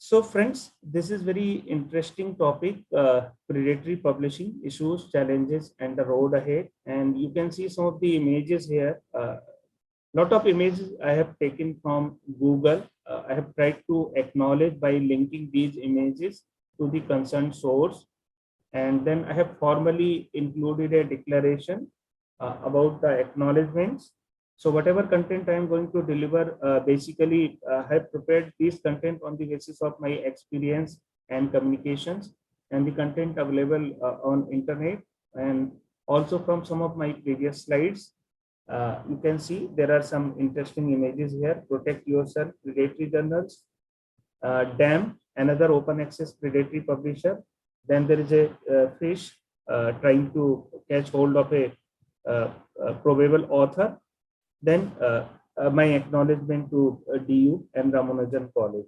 So friends, this is very interesting topic, predatory publishing issues, challenges, and the road ahead. And you can see some of the images here. Lot of images I have taken from Google. I have tried to acknowledge by linking these images to the concerned source. And then I have formally included a declaration about the acknowledgements. So whatever content I am going to deliver, basically I have prepared this content on the basis of my experience and communications and the content available on internet, and also from some of my previous slides. You can see there are some interesting images here. Protect yourself, predatory journals, dam, another open access predatory publisher. Then there is a fish trying to catch hold of a probable author. Then my acknowledgement to DU and Ramanujan College.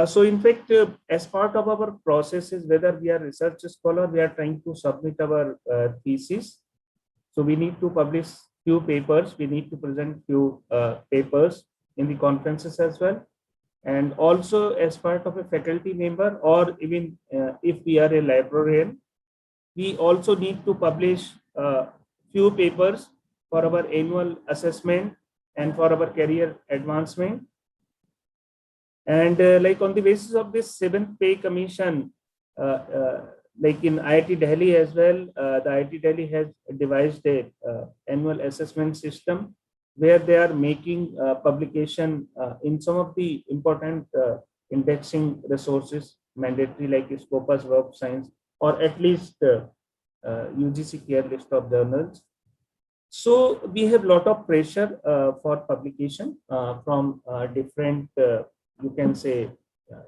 So in fact, as part of our processes, whether we are research scholar, we are trying to submit our thesis. So we need to publish few papers, we need to present few papers in the conferences as well. And also as part of a faculty member, or even if we are a librarian, we also need to publish few papers for our annual assessment and for our career advancement. And like on the basis of this 7th pay commission, like in IIT Delhi as well, the IIT Delhi has devised a annual assessment system where they are making publication in some of the important indexing resources mandatory, like Scopus, Web of Science, or at least UGC care list of journals. So we have a lot of pressure for publication from different, you can say,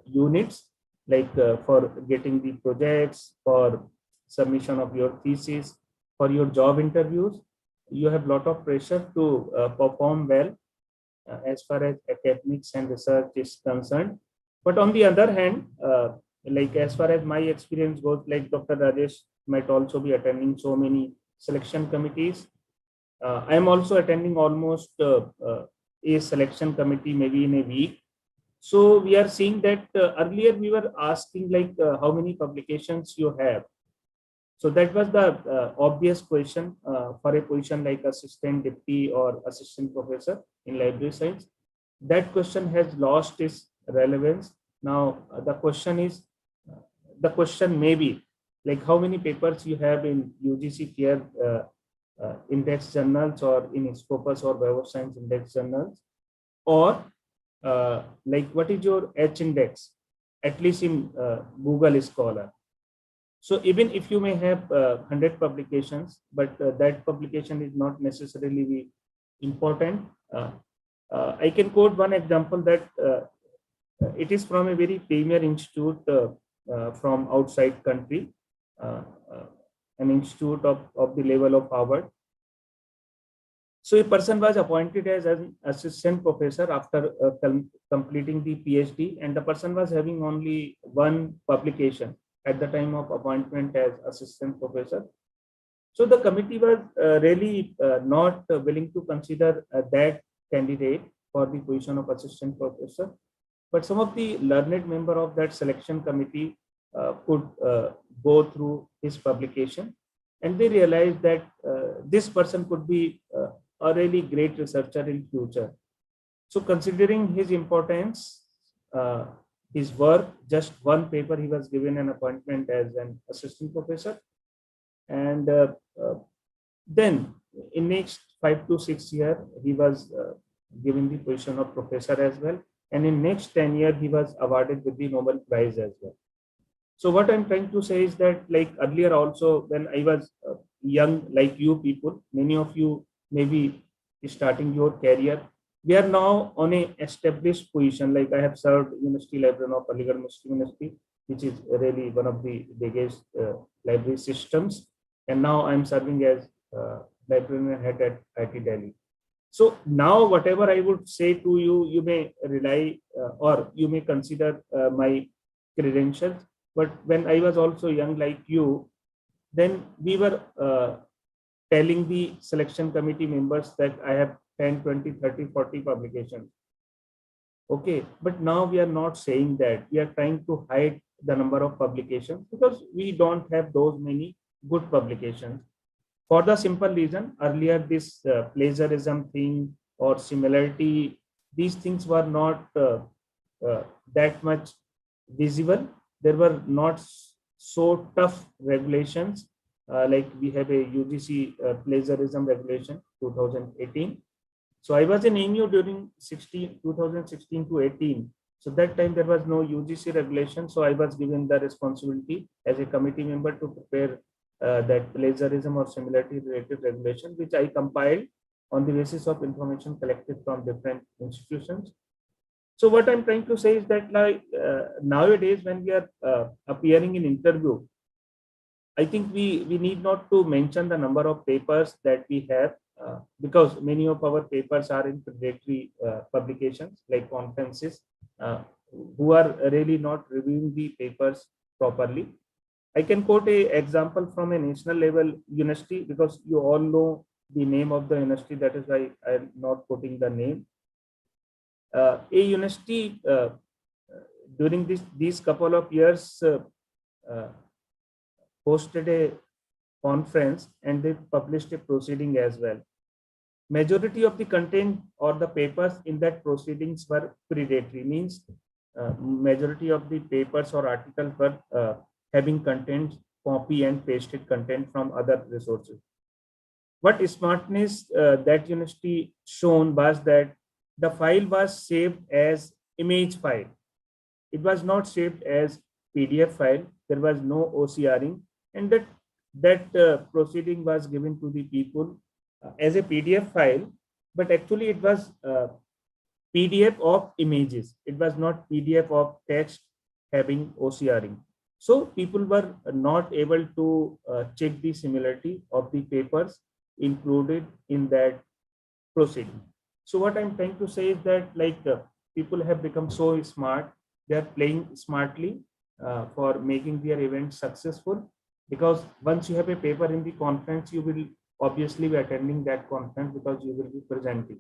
units, like for getting the projects, for submission of your thesis, for your job interviews. You have a lot of pressure to perform well as far as academics and research is concerned. But on the other hand, like as far as my experience goes, like Dr. Rajesh might also be attending so many selection committees. I am also attending almost a selection committee maybe in a week. So we are seeing that earlier we were asking like how many publications you have. So that was the obvious question for a position like assistant, deputy, or assistant professor in library science. That question has lost its relevance. Now the question is, the question may be like how many papers you have in UGC care index journals, or in Scopus or Web of Science index journals, or like what is your H index, at least in Google Scholar. So even if you may have 100 publications, but that publication is not necessarily important. I can quote one example that it is from a very premier institute from outside country, an institute of the level of Harvard. So a person was appointed as an assistant professor after completing the PhD, and the person was having only one publication at the time of appointment as assistant professor. So the committee was really not willing to consider that candidate for the position of assistant professor. But some of the learned member of that selection committee could go through his publication, and they realized that this person could be a really great researcher in future. So considering his importance, his work, just one paper, he was given an appointment as an assistant professor. And then in next 5 to 6 years, he was given the position of professor as well. And in next 10 years, he was awarded with the Nobel Prize as well. So what I'm trying to say is that, like earlier also, when I was young, like you people, many of you may be starting your career. We are now on a established position. Like I have served University Librarian of Aligarh Muslim University, which is really one of the biggest library systems. And now I'm serving as librarian head at IIT Delhi. So now whatever I would say to you, you may rely or you may consider my credentials. But when I was also young like you, then we were telling the selection committee members that I have 10, 20, 30, 40 publications. Okay, but now we are not saying that. We are trying to hide the number of publications because we don't have those many good publications. For the simple reason, earlier this plagiarism thing or similarity, these things were not uh, that much visible. There were not so tough regulations, like we have a UGC plagiarism regulation 2018. So I was in EMU during 2016 to 18. So that time there was no UGC regulation. So I was given the responsibility as a committee member to prepare that plagiarism or similarity related regulation, which I compiled on the basis of information collected from different institutions. So what I'm trying to say is that, like, nowadays when we are appearing in interview, I think we need not to mention the number of papers that we have, because many of our papers are in predatory publications like conferences, uh, who are really not reviewing the papers properly. I can quote a example from a national level university because you all know the name of the university. That is why I'm not quoting the name. A university during these couple of years uh, hosted a conference and they published a proceeding as well. Majority of the content or the papers in that proceedings were predatory, means majority of the papers or articles were having content, copy and pasted content from other resources. What smartness that university shown was that the file was saved as image file. It was not saved as PDF file. There was no OCRing, and that proceeding was given to the people as a PDF file, but actually it was PDF of images. It was not PDF of text having OCRing. So people were not able to check the similarity of the papers included in that proceeding. So what I'm trying to say is that, like, people have become so smart. They are playing smartly for making their event successful. Because once you have a paper in the conference, you will obviously be attending that conference because you will be presenting.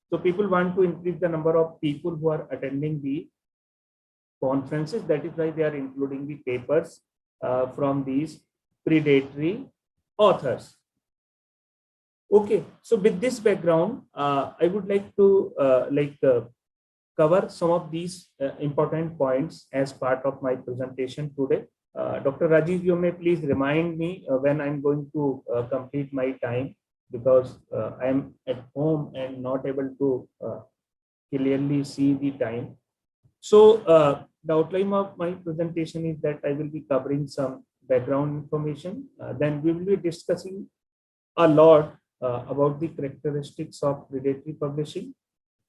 So people want to increase the number of people who are attending the conferences. That is why they are including the papers from these predatory authors. Okay, so with this background, I would like to cover some of these important points as part of my presentation today. Dr. Rajiv, you may please remind me when I'm going to complete my time, because I am at home and not able to clearly see the time. So the outline of my presentation is that I will be covering some background information. Then we will be discussing a lot about the characteristics of predatory publishing.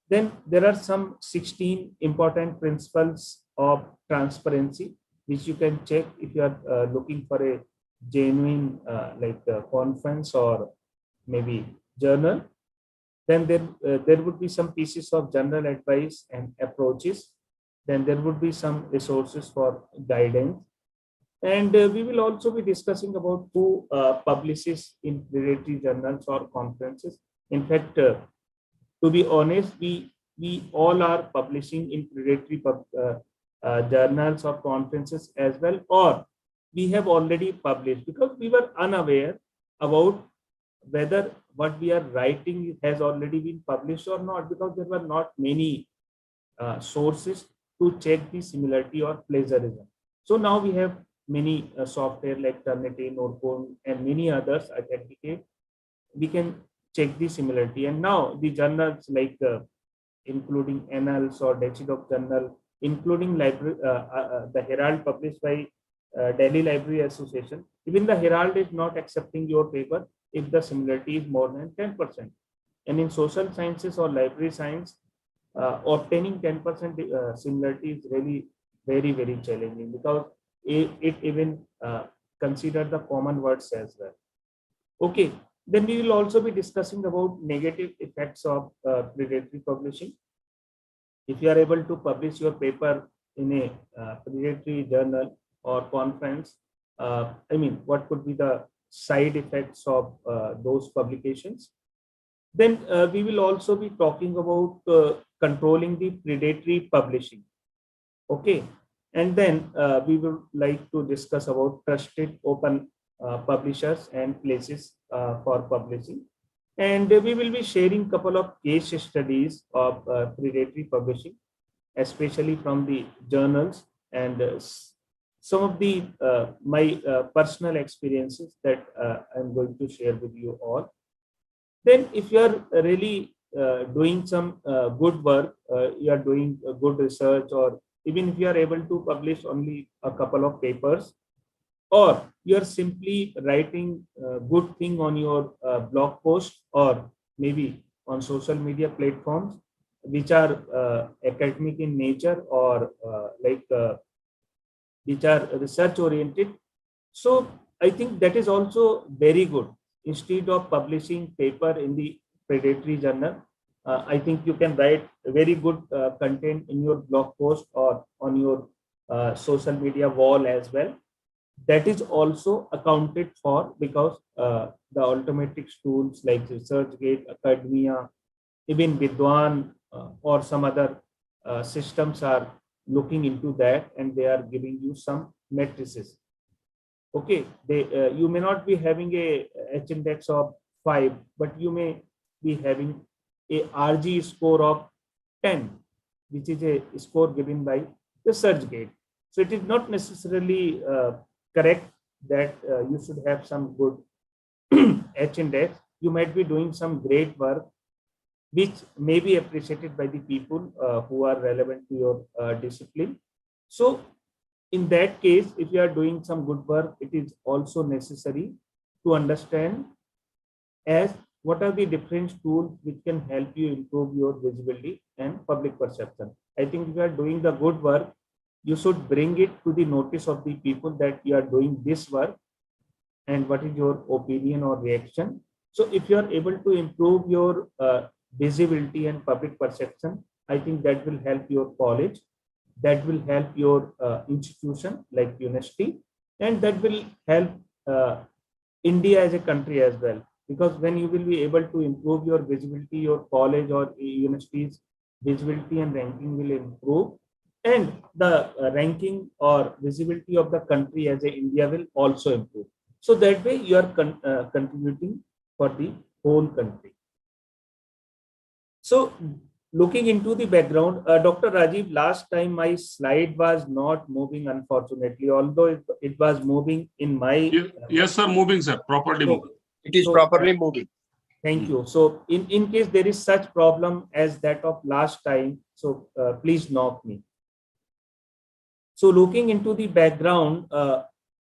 Then there are some 16 important principles of transparency, which you can check if you are looking for a genuine conference or maybe journal. Then there would be some pieces of general advice and approaches. Then there would be some resources for guidance. And we will also be discussing about who publishes in predatory journals or conferences. In fact, to be honest, we all are publishing in predatory journals or conferences as well, or we have already published because we were unaware about whether what we are writing has already been published or not, because there were not many sources to check the similarity or plagiarism. So now we have many software like Turnitin, Notebook, and many others authenticate. We can check the similarity. And now the journals like including Annals or Decid Journal, including library, the Herald published by Delhi Library Association. Even the Herald is not accepting your paper if the similarity is more than 10%. And in social sciences or library science, obtaining 10% similarity is really very, very challenging, because it even consider the common words as well. Okay, then we will also be discussing about negative effects of predatory publishing. If you are able to publish your paper in a predatory journal or conference, I mean, what could be the side effects of those publications? Then we will also be talking about controlling the predatory publishing. Okay. And then we would like to discuss about trusted open publishers and places for publishing. And we will be sharing couple of case studies of predatory publishing, especially from the journals, and some of the my personal experiences that I'm going to share with you all. Then if you are really doing some good work, you are doing good research, or even if you are able to publish only a couple of papers, or you are simply writing good thing on your blog post, or maybe on social media platforms which are academic in nature, or which are research oriented. So I think that is also very good. Instead of publishing paper in the predatory journal, I think you can write very good content in your blog post or on your social media wall as well. That is also accounted for, because the automatic tools like researchgate, academia, even vidwan, or some other systems are looking into that, and they are giving you some matrices. Okay, they you may not be having a H index of 5, but you may be having a RG score of 10, which is a score given by the SearchGate. So it is not necessarily correct that you should have some good H index. You might be doing some great work which may be appreciated by the people who are relevant to your discipline. So in that case, if you are doing some good work, it is also necessary to understand as what are the different tools which can help you improve your visibility and public perception. I think if you are doing the good work, you should bring it to the notice of the people that you are doing this work, and what is your opinion or reaction. So if you are able to improve your visibility and public perception, I think that will help your college, that will help your institution like university, and that will help uh, India as a country as well. Because when you will be able to improve your visibility, your college or university's visibility and ranking will improve, and the ranking or visibility of the country as a India will also improve. So that way you are contributing for the whole country. So looking into the background, Dr. Rajiv, last time my slide was not moving, unfortunately, although it was moving in my. Yes, sir, moving, sir, properly moving. It is properly moving. Thank you. So in case there is such problem as that of last time, so please knock me. So looking into the background,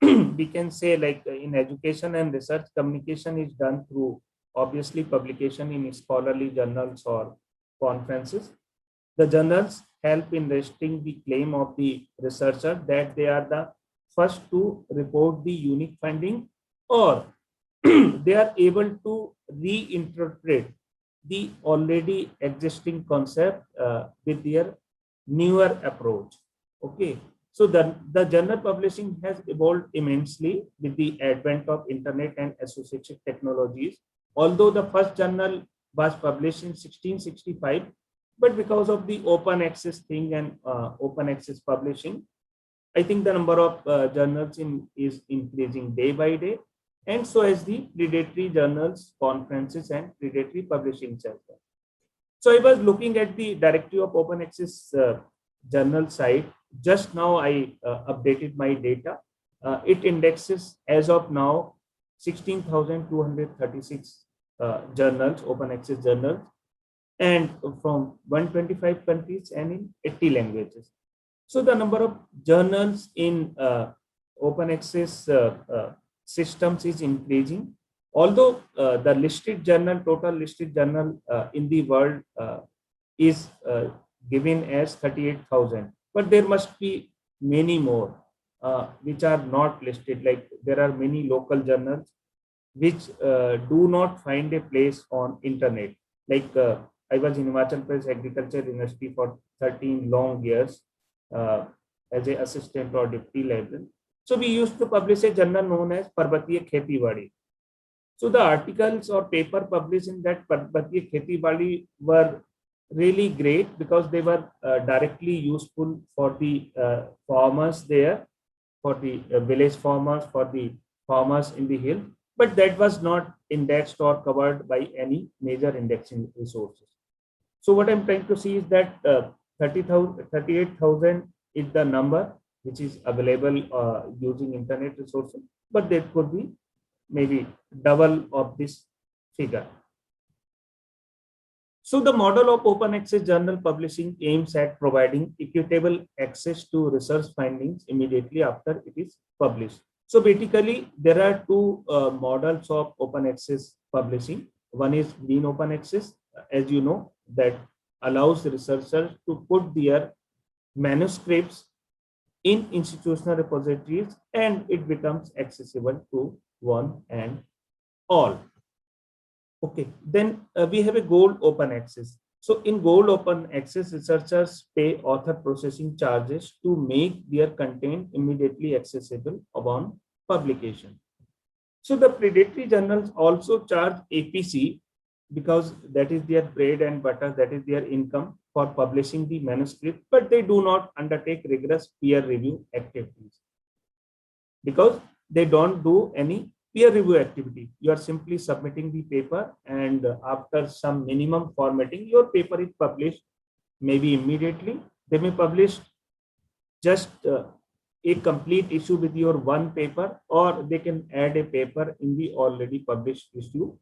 we can say, like in education and research, communication is done through obviously publication in scholarly journals or conferences. The journals help in registering the claim of the researcher that they are the first to report the unique finding, or they are able to reinterpret the already existing concept with their newer approach. Okay, so the journal publishing has evolved immensely with the advent of internet and associated technologies. Although the first journal was published in 1665, but because of the open access thing and open access publishing, I think the number of journals is increasing day by day, and so as the predatory journals, conferences, and predatory publishing center. So I was looking at the directory of open access journal site. Just now I updated my data. It indexes as of now 16,236 journals, open access journals, and from 125 countries and in 80 languages. So the number of journals in open access systems is increasing. Although the listed journal, total listed journal in the world is given as 38,000, but there must be many more which are not listed. Like there are many local journals which do not find a place on internet. Like I was in Himachal Pradesh Agriculture University for 13 long years as an assistant or deputy librarian. So we used to publish a journal known as Parbatiya Kheti Badi. So the articles or paper published in that Bharatiya Kheti Badi were really great because they were directly useful for the farmers there, for the village farmers, for the farmers in the hill. But that was not indexed or covered by any major indexing resources. So what I'm trying to see is that 30,000, 38,000 is the number which is available using internet resources, but there could be maybe double of this figure. So the model of open access journal publishing aims at providing equitable access to research findings immediately after it is published. So basically, there are two models of open access publishing. One is green open access, as you know, that allows researchers to put their manuscripts in institutional repositories and it becomes accessible to one and all. Okay, then we have a gold open access. So in gold open access, researchers pay author processing charges to make their content immediately accessible upon publication. So the predatory journals also charge APC because that is their bread and butter, that is their income for publishing the manuscript, but they do not undertake rigorous peer review activities because they don't do any peer review activity. You are simply submitting the paper, and after some minimum formatting, your paper is published maybe immediately. They may publish just a complete issue with your one paper, or they can add a paper in the already published issue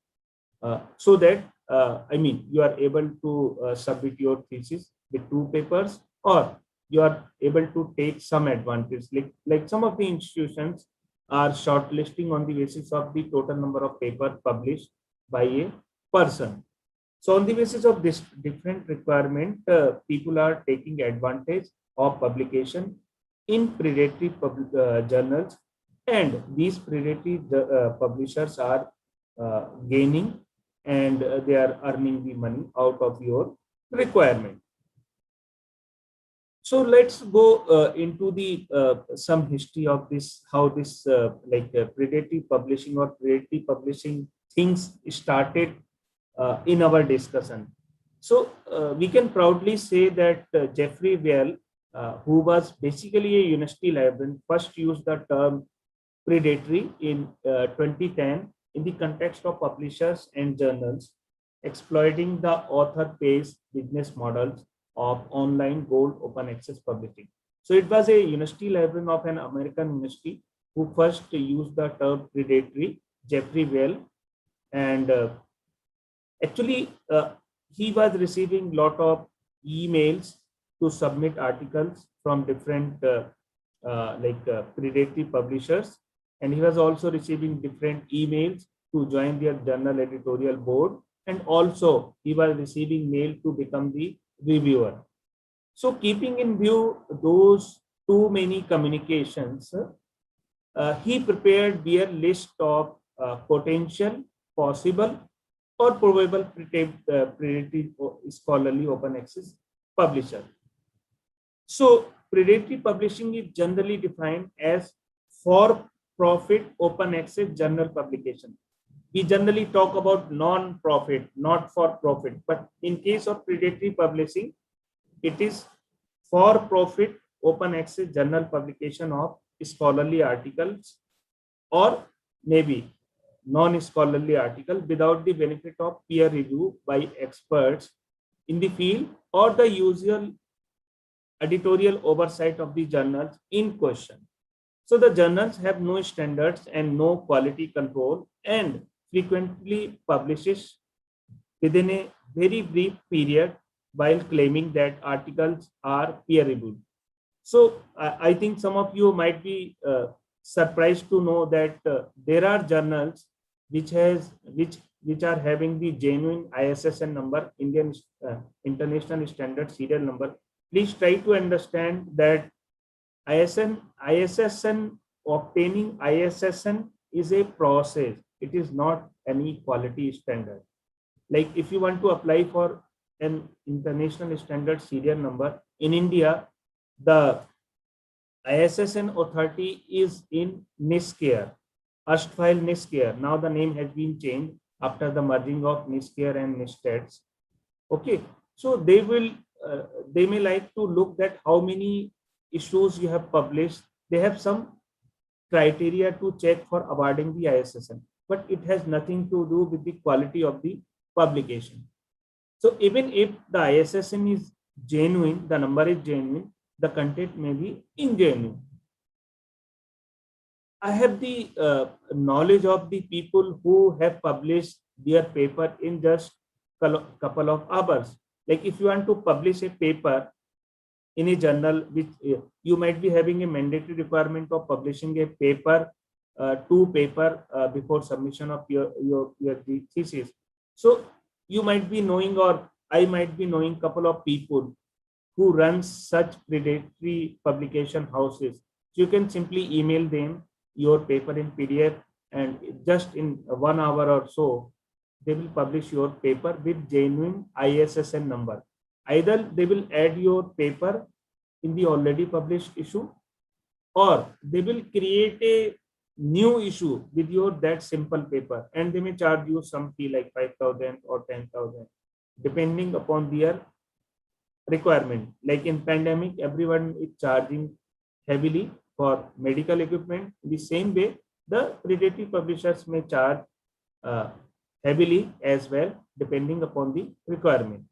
so that you are able to submit your thesis with two papers, or you are able to take some advantage. Like some of the institutions are shortlisting on the basis of the total number of papers published by a person. So on the basis of this different requirement, people are taking advantage of publication in predatory journals, and these predatory publishers are gaining and they are earning the money out of your requirement. So let's go into the some history of this, how this predatory publishing or predatory publishing things started in our discussion. So we can proudly say that Jeffrey Well, who was basically a university librarian, first used the term predatory in 2010 in the context of publishers and journals exploiting the author-pays business models of online gold open access publishing. So it was a university librarian of an American university who first used the term predatory, Jeffrey Well, and actually he was receiving lot of emails to submit articles from different predatory publishers, and he was also receiving different emails to join their journal editorial board, and also he was receiving mail to become the reviewer. So keeping in view those too many communications, he prepared their list of potential, possible, or probable predatory scholarly open access publisher. So predatory publishing is generally defined as for-profit open access journal publication. We generally talk about non-profit, not for-profit, but in case of predatory publishing, it is for-profit open access journal publication of scholarly articles or maybe non-scholarly article without the benefit of peer review by experts in the field or the usual editorial oversight of the journals in question. So the journals have no standards and no quality control and frequently publishes within a very brief period while claiming that articles are peer reviewed. So I think some of you might be surprised to know that there are journals which are having the genuine ISSN number, Indian International Standard Serial Number. Please try to understand that ISSN, obtaining ISSN is a process. It is not any quality standard. Like if you want to apply for an international standard serial number in India, the ISSN authority is in niche care. erstwhile Niscare. Now the name has been changed after the merging of Niscare and Nisteds. Okay, so uh, they may like to look at how many issues you have published. They have some criteria to check for awarding the ISSN, but it has nothing to do with the quality of the publication. So even if the ISSN is genuine, the number is genuine, the content may be ingenuine. I have the knowledge of the people who have published their paper in just couple of hours. Like if you want to publish a paper in a journal, which you might be having a mandatory requirement of publishing a paper, two paper before submission of your thesis. So you might be knowing, or I might be knowing, couple of people who runs such predatory publication houses. So you can simply email them your paper in PDF, and just in 1 hour or so, they will publish your paper with genuine ISSN number. Either they will add your paper in the already published issue, or they will create a new issue with your that simple paper, and they may charge you some fee like 5,000 or 10,000, depending upon their requirement. Like in pandemic, everyone is charging heavily for medical equipment. In the same way, the predatory publishers may charge uh, heavily as well, depending upon the requirement.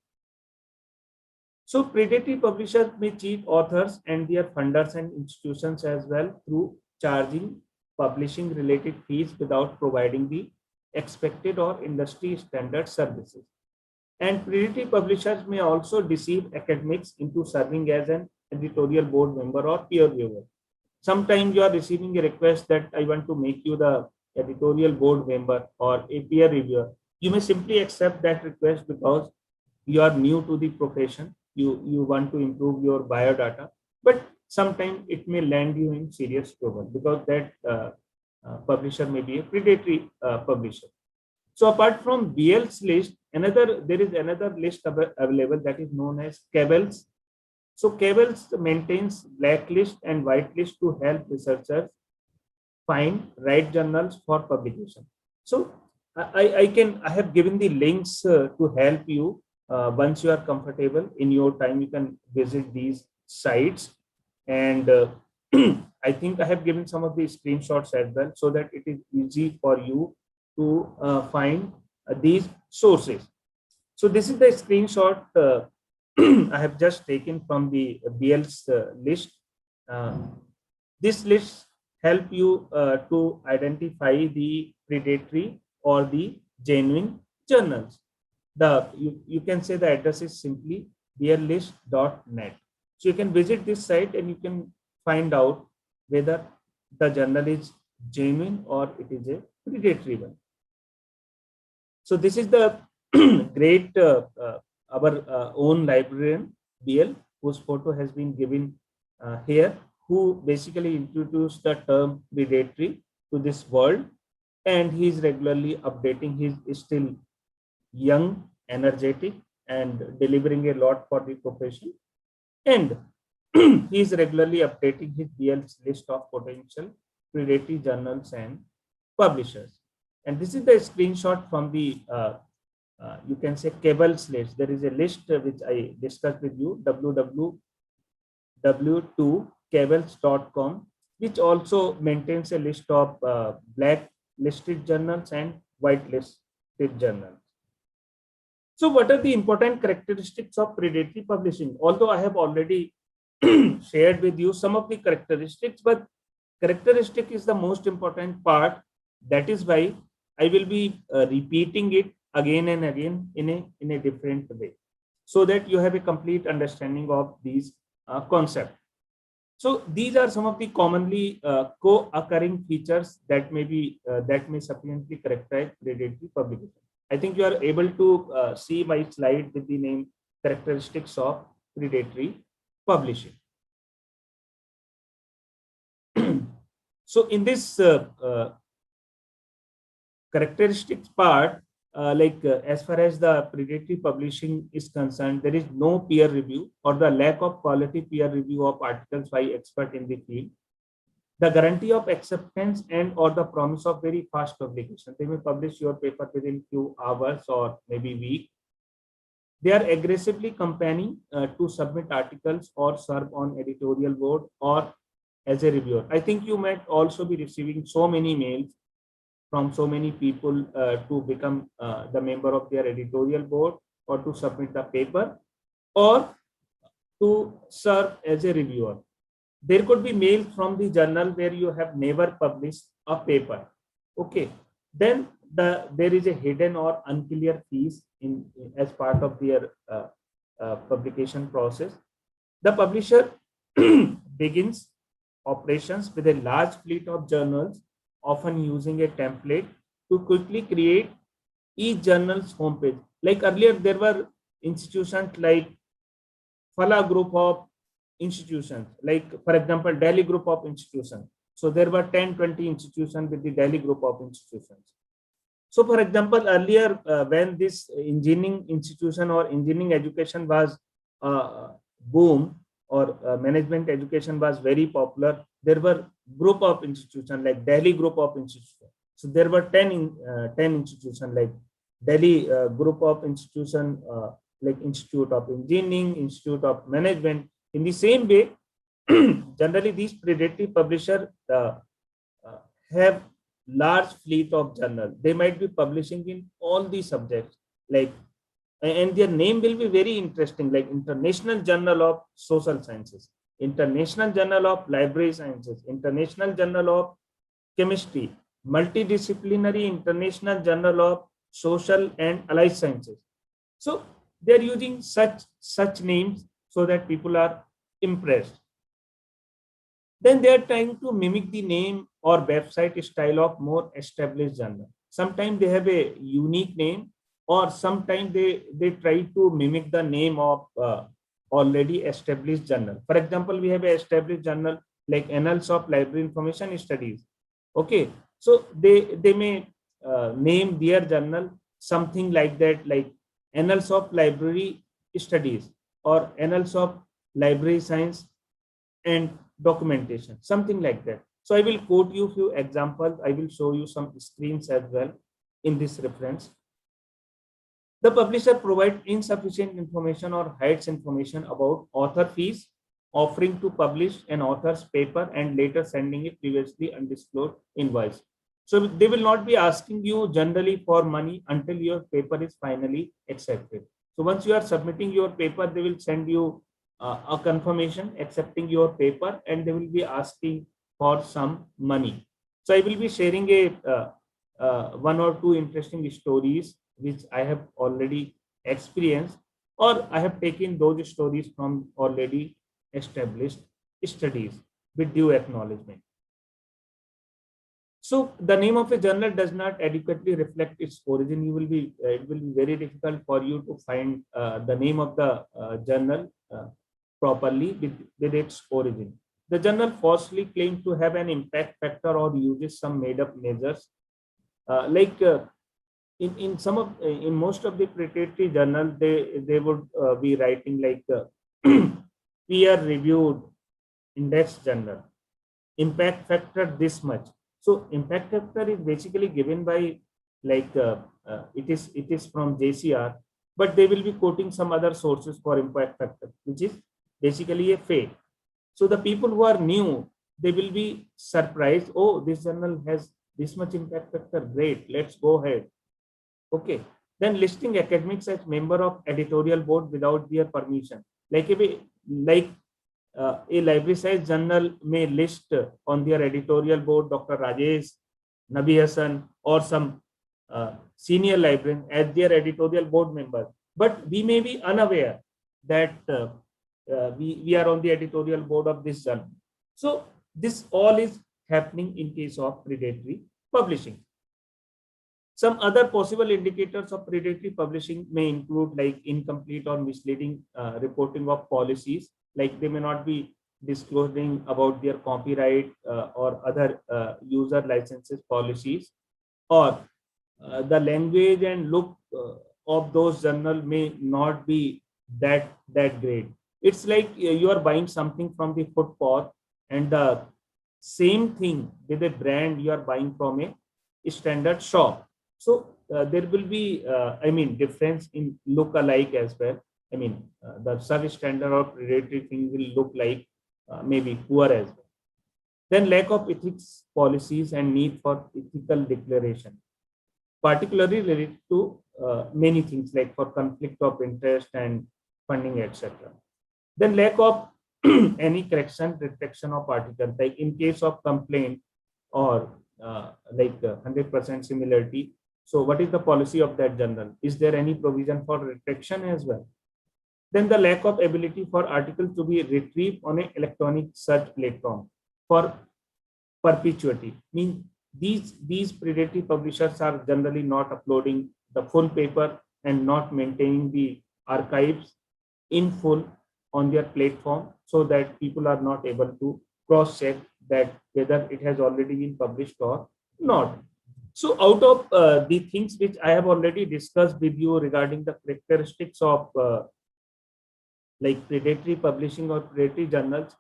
So predatory publishers may cheat authors and their funders and institutions as well through charging publishing related fees without providing the expected or industry standard services. And predatory publishers may also deceive academics into serving as an editorial board member or peer reviewer. Sometimes you are receiving a request that I want to make you the editorial board member or a peer reviewer. You may simply accept that request because you are new to the profession. You want to improve your biodata, but sometimes it may land you in serious trouble because that publisher may be a predatory publisher. So apart from BL's list, there is another list available that is known as Cabell's. So Cabell's maintains blacklist and whitelist to help researchers find right journals for publication. So I have given the links to help you. Once you are comfortable in your time, you can visit these sites, and I think I have given some of the screenshots as well, so that it is easy for you to find these sources. So this is the screenshot I have just taken from the BL's list. Uh, this list help you to identify the predatory or the genuine journals. You can say the address is simply blist.net. So you can visit this site and you can find out whether the journal is genuine or it is a predatory one. So this is the great our own librarian BL, whose photo has been given here, who basically introduced the term predatory to this world, and he is regularly updating. He is still young, energetic, and delivering a lot for the profession, and he is regularly updating his BL's list of potential predatory journals and publishers. And this is the screenshot from the you can say Cabell's list. There is a list which I discussed with you, www.cabels.com, which also maintains a list of blacklisted journals and whitelisted journals. So what are the important characteristics of predatory publishing? Although I have already shared with you some of the characteristics, but characteristic is the most important part. That is why I will be repeating it again and again in a different way, so that you have a complete understanding of these concepts. So these are some of the commonly co-occurring features that may sufficiently characterize predatory publication. I think you are able to see my slide with the name characteristics of predatory publishing. So in this characteristics part, as far as the predatory publishing is concerned, there is no peer review or the lack of quality peer review of articles by expert in the field. the guarantee of acceptance and or the promise of very fast publication. They may publish your paper within few hours or maybe week. They are aggressively campaigning to submit articles or serve on editorial board or as a reviewer. I think you might also be receiving so many mails from so many people to become the member of their editorial board or to submit the paper or to serve as a reviewer. There could be mail from the journal where you have never published a paper. Okay, then there is a hidden or unclear fees in as part of their publication process. The publisher begins operations with a large fleet of journals, often using a template to quickly create each journal's homepage. Like earlier, there were institutions like Fala group of institutions, like for example, Delhi group of institutions. So there were 10, 20 institutions with the Delhi group of institutions. So for example, earlier when this engineering institution or engineering education was boom or management education was very popular, there were group of institutions like Delhi group of institutions. So there were 10 institutions like Delhi group of institution like Institute of Engineering, Institute of Management. In the same way, generally these predatory publishers have large fleet of journals. They might be publishing in all the subjects, like, and their name will be very interesting, like International Journal of Social Sciences, International Journal of Library Sciences, International Journal of Chemistry, Multidisciplinary International Journal of Social and Allied Sciences. So they are using such names so that people are impressed. Then they are trying to mimic the name or website style of more established journal. Sometimes they have a unique name, or sometimes they try to mimic the name of already established journal. For example, we have an established journal like Annals of Library Information Studies. Okay, so they may name their journal something like that, like Annals of Library Studies or Annals of Library Science and Documentation, something like that. So I will quote you few examples. I will show you some screens as well in this reference. The publisher provides insufficient information or hides information about author fees, offering to publish an author's paper and later sending a previously undisclosed invoice. So they will not be asking you generally for money until your paper is finally accepted. So once you are submitting your paper, they will send you a confirmation accepting your paper, and they will be asking for some money. So I will be sharing one or two interesting stories which I have already experienced, or I have taken those stories from already established studies with due acknowledgement. So the name of a journal does not adequately reflect its origin. It will be very difficult for you to find the name of the journal properly with its origin. The journal falsely claims to have an impact factor or uses some made-up measures. In most of the predatory journals, they would be writing like peer-reviewed index journal, impact factor this much. So impact factor is basically given by like it is from JCR, but they will be quoting some other sources for impact factor, which is basically a fake. So the people who are new, they will be surprised. Oh, this journal has this much impact factor. Great, let's go ahead. Okay. Then listing academics as member of editorial board without their permission. Like a library size journal may list on their editorial board Dr. Rajesh, Nabi Hasan, or some senior librarian as their editorial board member. But we may be unaware that we are on the editorial board of this journal. So this all is happening in case of predatory publishing. Some other possible indicators of predatory publishing may include like incomplete or misleading reporting of policies, like they may not be disclosing about their copyright or other user licenses policies, or the language and look of those journal may not be that great. It's like you are buying something from the footpath and the same thing with a brand you are buying from a standard shop. So there will be, difference in look alike as well. The substandard or predatory thing will look like maybe poor as well. Then lack of ethics policies and need for ethical declaration, particularly related to many things like for conflict of interest and funding, etc. Then lack of any correction, retraction of article, like in case of complaint or 100% similarity. So what is the policy of that journal? Is there any provision for retraction as well? Then the lack of ability for articles to be retrieved on an electronic search platform for perpetuity. Means these predatory publishers are generally not uploading the full paper and not maintaining the archives in full on their platform, so that people are not able to cross check that whether it has already been published or not. So out of the things which I have already discussed with you regarding the characteristics of like predatory publishing or predatory journals,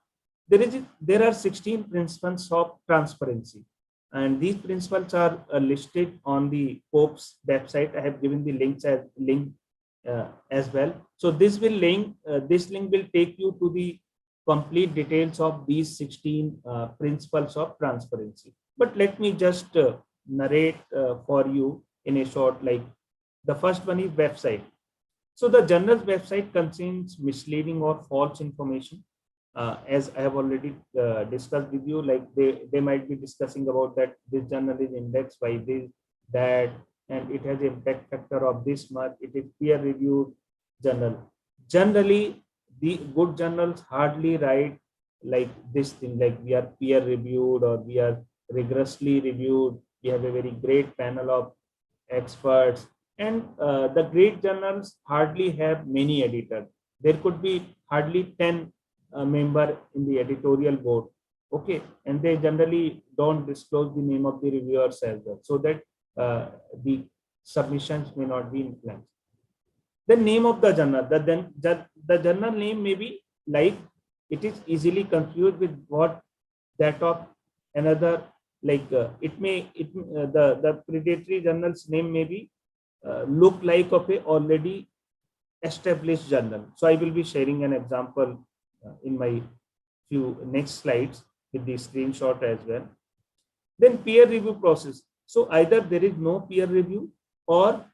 there are 16 principles of transparency, and these principles are listed on the Pope's website. I have given the link as well. So this link will take you to the complete details of these 16 principles of transparency. But let me just narrate for you in a short. Like the first one is website. So the journal's website contains misleading or false information. As I have already discussed with you, like they might be discussing about that this journal is indexed by this, that, and it has impact factor of this much. It is peer reviewed journal. Generally, the good journals hardly write like this thing, like we are peer reviewed or we are rigorously reviewed. We have a very great panel of experts, and the great journals hardly have many editors. There could be hardly 10 member in the editorial board. Okay, and they generally don't disclose the name of the reviewers as well, so that the submissions may not be influenced. The name of the journal, the journal name may be like it is easily confused with what that of another, like the predatory journal's name may be look like of a already established journal. So I will be sharing an example in my few next slides with the screenshot as well. Then peer review process. So either there is no peer review or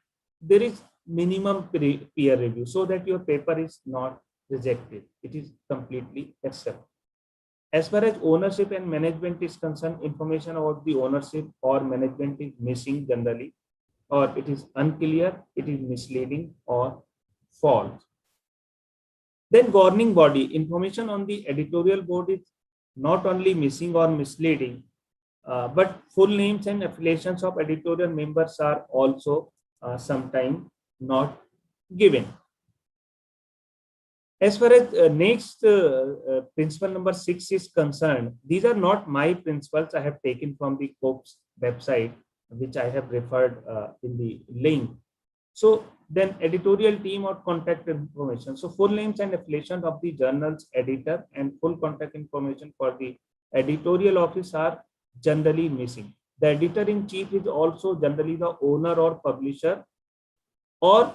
there is minimum peer review, so that your paper is not rejected. It is completely accepted. As far as ownership and management is concerned, information about the ownership or management is missing generally, or it is unclear, it is misleading or false. Then governing body, information on the editorial board is not only missing or misleading, but full names and affiliations of editorial members are also sometimes not given. As far as next principle number 6 is concerned, these are not my principles. I have taken from the Cope's website, which I have referred in the link. So then editorial team or contact information. So full names and affiliation of the journal's editor and full contact information for the editorial office are generally missing. The editor-in-chief is also generally the owner or publisher, or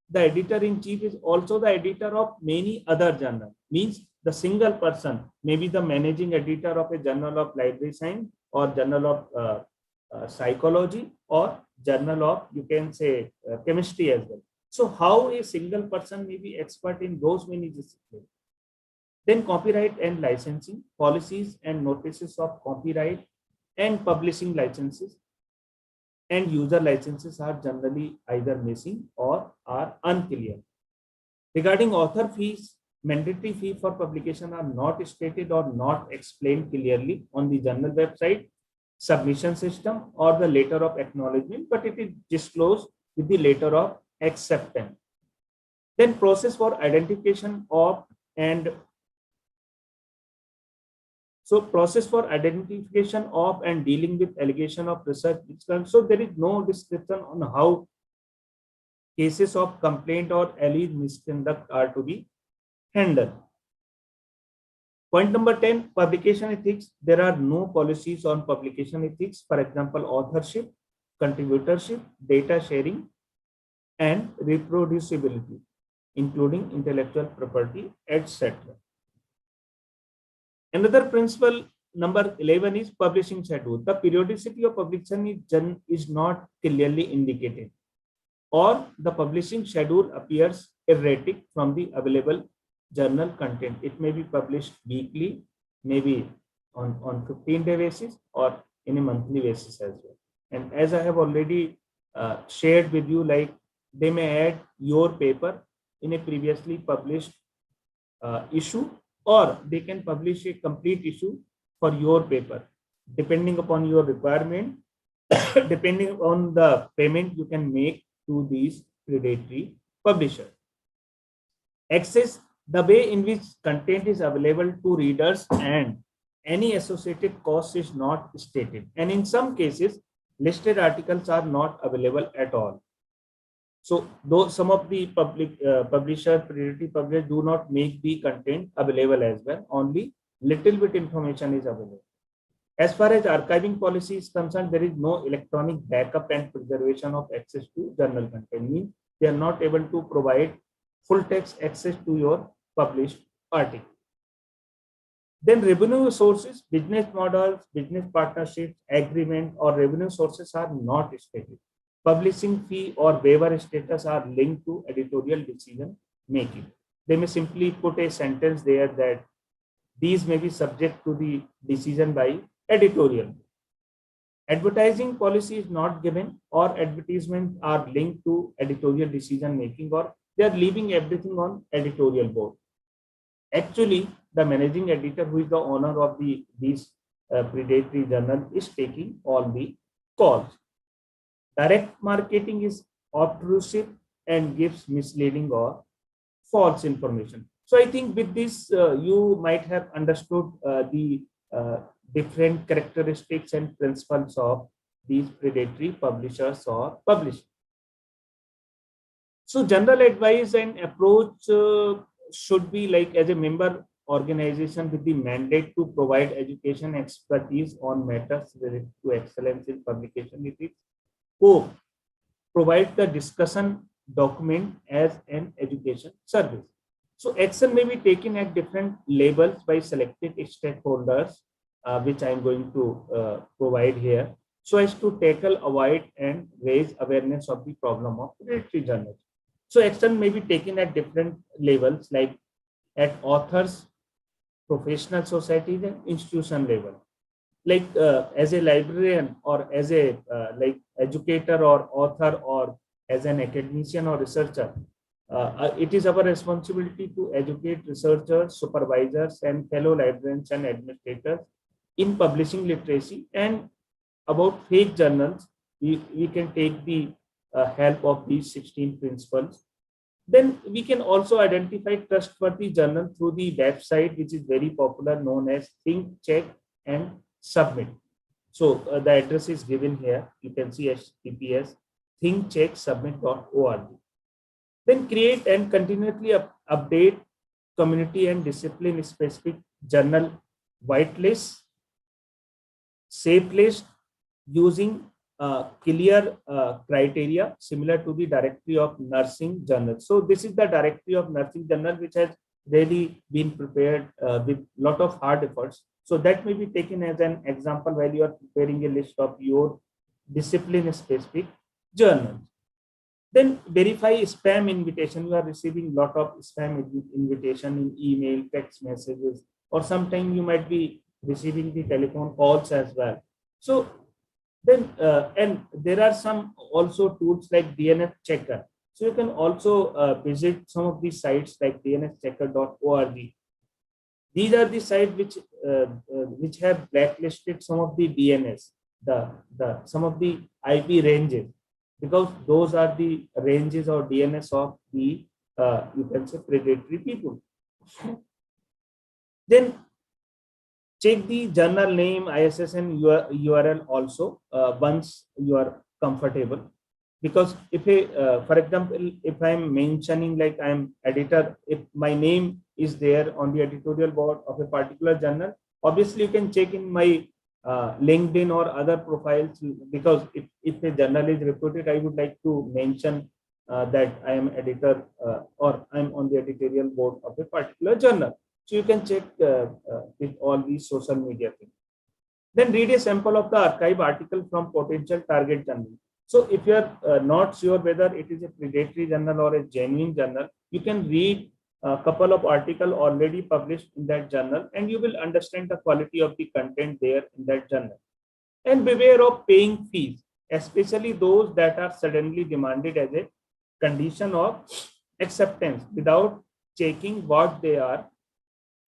the editor-in-chief is also the editor of many other journals. Means the single person may be the managing editor of a journal of library science or journal of psychology or journal of, you can say, chemistry as well. So how a single person may be expert in those many disciplines. Then copyright and licensing, policies and notices of copyright and publishing licenses and user licenses are generally either missing or are unclear. Regarding author fees, mandatory fee for publication are not stated or not explained clearly on the journal website, submission system, or the letter of acknowledgement, but it is disclosed with the letter of acceptance. Then process for identification of and dealing with allegation of research misconduct. So there is no description on how cases of complaint or alleged misconduct are to be handled. Point number 10, publication ethics. There are no policies on publication ethics. For example, authorship, contributorship, data sharing, and reproducibility, including intellectual property, etc. Another principle, number 11, is publishing schedule. The periodicity of publication is not clearly indicated, or the publishing schedule appears erratic from the available journal content. It may be published weekly, maybe on 15-day basis, or in a monthly basis as well. And as I have already shared with you, like they may add your paper in a previously published issue, or they can publish a complete issue for your paper, depending upon your requirement, depending on the payment you can make to these predatory publishers. Access, the way in which content is available to readers and any associated cost is not stated. And in some cases, listed articles are not available at all. So though some of the publishers, predatory publishers, do not make the content available as well, only little bit information is available. As far as archiving policy is concerned, there is no electronic backup and preservation of access to journal content. Means they are not able to provide full text access to your published article. Then revenue sources, business models, business partnerships, agreement, or revenue sources are not stated. Publishing fee or waiver status are linked to editorial decision making. They may simply put a sentence there that these may be subject to the decision by editorial. Advertising policy is not given, or advertisements are linked to editorial decision making, or they are leaving everything on editorial board. Actually, the managing editor, who is the owner of these predatory journal, is taking all the calls. Direct marketing is obtrusive and gives misleading or false information. So I think with this, you might have understood the different characteristics and principles of these predatory publishers or publishers. So general advice and approach should be like, as a member organization with the mandate to provide education expertise on matters related to excellence in publication ethics, who provide the discussion document as an education service. So action may be taken at different levels by selected stakeholders, which I am going to provide here, so as to tackle, avoid, and raise awareness of the problem of predatory journalism. So action may be taken at different levels, like at authors, professional societies, and institution level. Like as a librarian, or as a like educator or author, or as an academician or researcher, it is our responsibility to educate researchers, supervisors, and fellow librarians and administrators in publishing literacy. And about fake journals, we can take the help of these 16 principles. Then we can also identify trustworthy journal through the website, which is very popular, known as Think, Check, and Submit. So the address is given here. You can see HTTPS thinkchecksubmit.org. Then create and continuously update community and discipline specific journal whitelist, safe list, using clear criteria similar to the directory of nursing journals. So this is the directory of nursing journal, which has really been prepared with lot of hard efforts. So that may be taken as an example while you are preparing a list of your discipline specific journals. Then verify spam invitation. You are receiving lot of spam invitation in email, text messages, or sometimes you might be receiving the telephone calls as well. So then, and there are some also tools like DNS checker. So you can also visit some of these sites like dnschecker.org. These are the sites which have blacklisted some of the DNS, some of the IP ranges, because those are the ranges or DNS of the you can say predatory people. Then check the journal name, ISSN URL also once you are comfortable. Because if for example, if I'm mentioning like I'm editor, if my name is there on the editorial board of a particular journal. Obviously, you can check in my LinkedIn or other profiles, because if a journal is reputed, I would like to mention that I am editor or I'm on the editorial board of a particular journal. So you can check with all these social media things. Then read a sample of the archive article from potential target journal. So if you are not sure whether it is a predatory journal or a genuine journal, you can read a couple of articles already published in that journal, and you will understand the quality of the content there in that journal. And beware of paying fees, especially those that are suddenly demanded as a condition of acceptance without checking what they are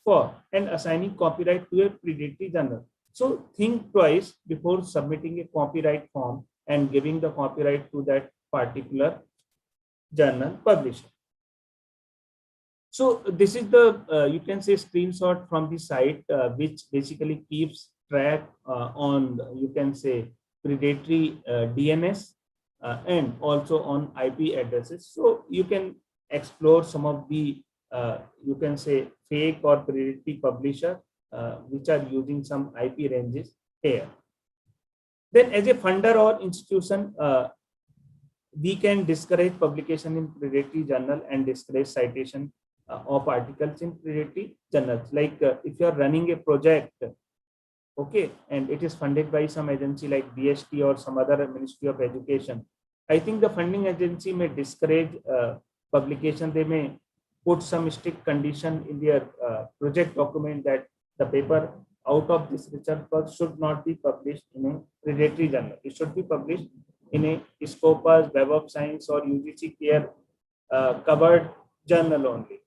for and assigning copyright to a predatory journal. So think twice before submitting a copyright form and giving the copyright to that particular journal publisher. So this is the you can say screenshot from the site, which basically keeps track on, you can say, predatory DNS and also on IP addresses. So you can explore some of the you can say fake or predatory publisher which are using some IP ranges here. Then as a funder or institution, we can discourage publication in predatory journal and discourage citation of articles in predatory journals. Like if you are running a project, okay, and it is funded by some agency like BST or some other Ministry of Education, I think the funding agency may discourage publication. They may put some strict condition in their project document that the paper out of this research work should not be published in a predatory journal. It should be published in a Scopus, Web of Science, or UGC Care covered journal only.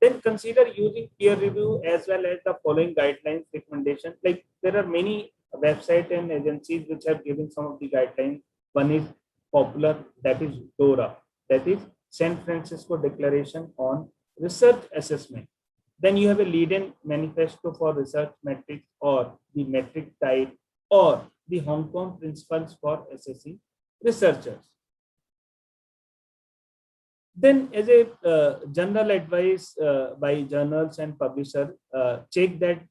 Then consider using peer review as well as the following guidelines recommendation. Like there are many websites and agencies which have given some of the guidelines. One is popular, that is DORA, that is San Francisco Declaration on Research Assessment. Then you have a lead-in manifesto for research metrics, or the metric guide, or the Hong Kong principles for assessing researchers. Then as a general advice by journals and publishers, check that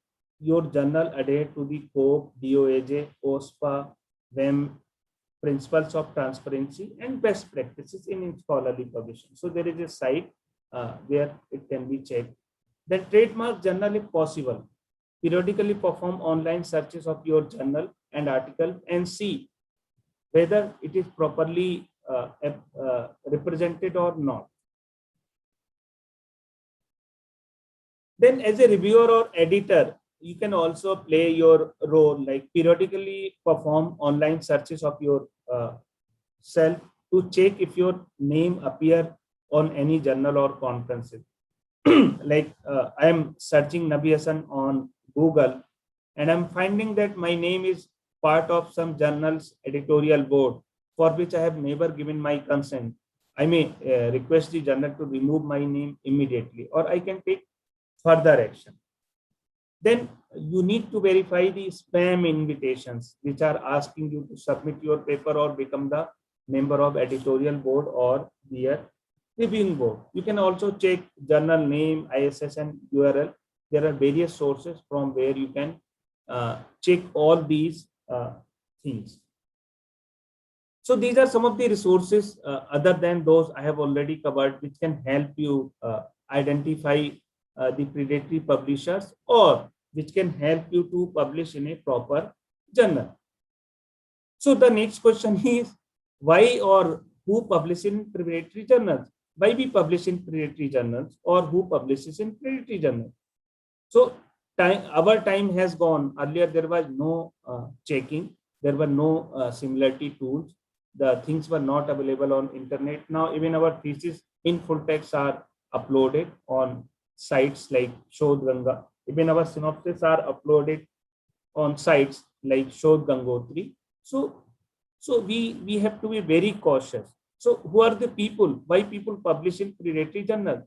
your journal adhere to the COPE, DOAJ, OSPA, WEM principles of transparency and best practices in scholarly publishing. So there is a site where it can be checked. Then trademark journal if possible. Periodically perform online searches of your journal and article and see whether it is properly represented or not. Then as a reviewer or editor, you can also play your role, like periodically perform online searches of your self to check if your name appear on any journal or conferences. Like I am searching Nabi Hasan on Google, and I'm finding that my name is part of some journal's editorial board for which I have never given my consent. I may request the journal to remove my name immediately, or I can take further action. Then you need to verify the spam invitations which are asking you to submit your paper or become the member of editorial board or their reviewing board. You can also check journal name, ISSN, URL. There are various sources from where you can check all these things. So these are some of the resources other than those I have already covered, which can help you identify the predatory publishers, or which can help you to publish in a proper journal. So the next question is, why or who publishes in predatory journals? Why we publish in predatory journals, or who publishes in predatory journals? So our time has gone. Earlier there was no checking, there were no similarity tools. The things were not available on internet. Now even our thesis in full text are uploaded on sites like Shodh Ganga. Even our synopses are uploaded on sites like Shodh Gangotri. So we have to be very cautious. So who are the people? Why people publish in predatory journal?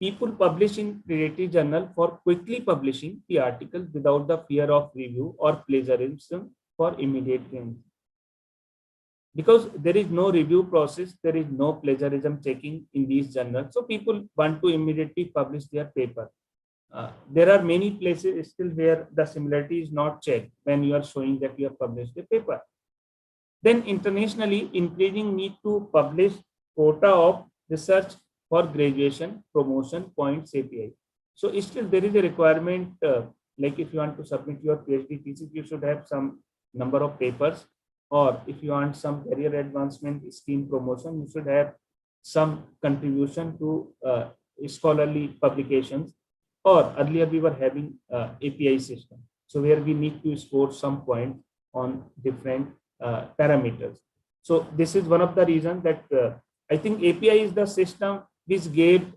People publish in predatory journal for quickly publishing the article without the fear of review or plagiarism for immediate gain. because there is no review process, there is no plagiarism checking in these journals. So people want to immediately publish their paper. There are many places still where the similarity is not checked when you are showing that you have published a paper. Then internationally, increasing need to publish quota of research for graduation, promotion, points, API. So still there is a requirement, like if you want to submit your PhD thesis, you should have some number of papers, or if you want some career advancement scheme promotion, you should have some contribution to scholarly publications. Or earlier we were having API system, so where we need to score some point on different parameters. So this is one of the reasons that I think API is the system which gave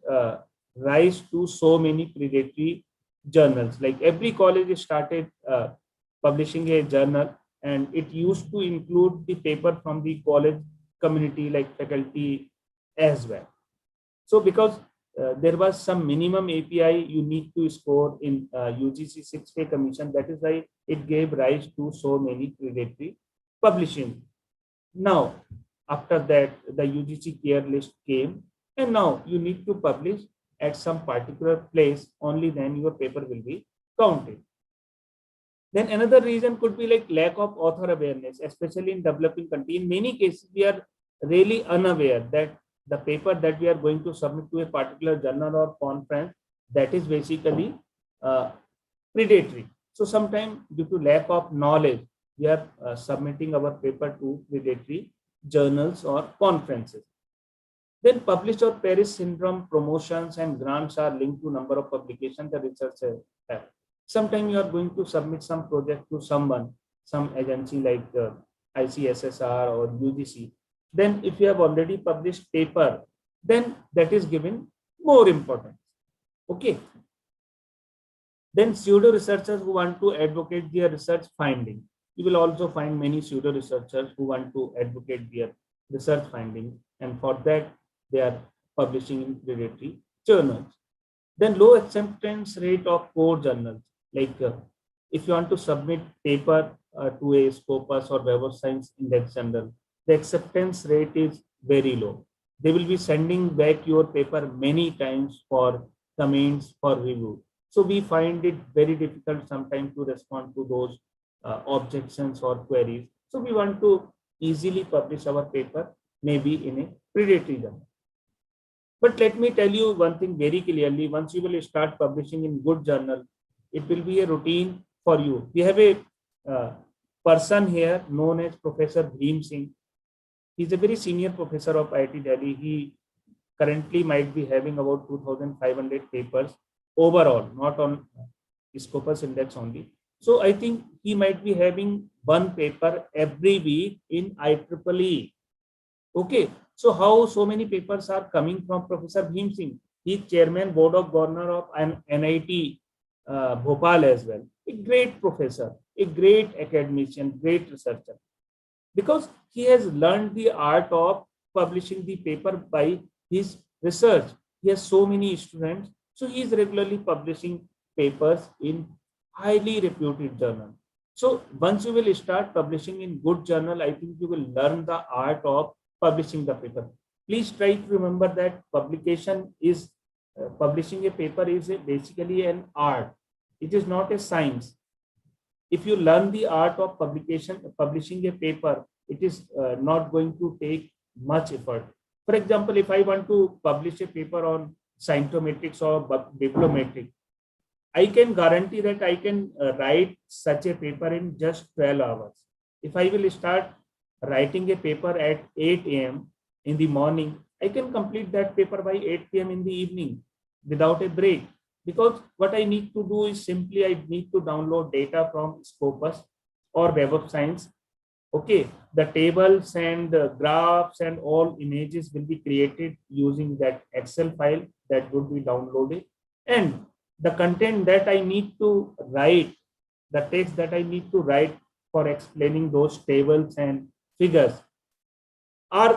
rise to so many predatory journals. Like every college started publishing a journal, and it used to include the paper from the college community, like faculty as well. So because there was some minimum API you need to score in UGC 6 pay commission, that is why it gave rise to so many predatory publishing. Now, after that, the UGC care list came, and now you need to publish at some particular place, only then your paper will be counted. Then another reason could be like lack of author awareness, especially in developing country. In many cases, we are really unaware that the paper that we are going to submit to a particular journal or conference, that is basically predatory. So sometimes due to lack of knowledge, we are submitting our paper to predatory journals or conferences. Then publish or perish syndrome, promotions and grants are linked to number of publications the researchers have. Sometimes you are going to submit some project to someone, some agency like ICSSR or UGC. Then if you have already published paper, then that is given more importance. Okay. Then pseudo researchers who want to advocate their research finding. You will also find many pseudo researchers who want to advocate their research findings, and for that they are publishing in predatory journals. Then low acceptance rate of core journals. Like if you want to submit paper to a Scopus or Web of Science index journal, the acceptance rate is very low. They will be sending back your paper many times for comments, for review. So we find it very difficult sometimes to respond to those objections or queries. So we want to easily publish our paper, maybe in a predatory journal. But let me tell you one thing very clearly: once you will start publishing in good journal, it will be a routine for you. We have a person here known as Professor Bhim Singh. He's a very senior professor of IIT Delhi. He currently might be having about 2,500 papers overall, not on Scopus Index only. So I think he might be having one paper every week in IEEE. Okay, so how so many papers are coming from Professor Bhim Singh? He is chairman, board of governor of an NIT Bhopal as well. A great professor, a great academician, great researcher, because he has learned the art of publishing the paper by his research. He has so many students, so he is regularly publishing papers in highly reputed journal. So once you will start publishing in good journal, I think you will learn the art of publishing the paper. Please try to remember that publishing a paper is basically an art. It is not a science. If you learn the art of publishing a paper, it is not going to take much effort. For example, if I want to publish a paper on scientometrics or bibliometrics, I can guarantee that I can write such a paper in just 12 hours. If I will start writing a paper at 8 a.m. in the morning, I can complete that paper by 8 p.m. in the evening without a break. Because what I need to do is simply I need to download data from Scopus or Web of Science. Okay, the tables and graphs and all images will be created using that Excel file that would be downloaded, and the content that I need to write, the text that I need to write for explaining those tables and figures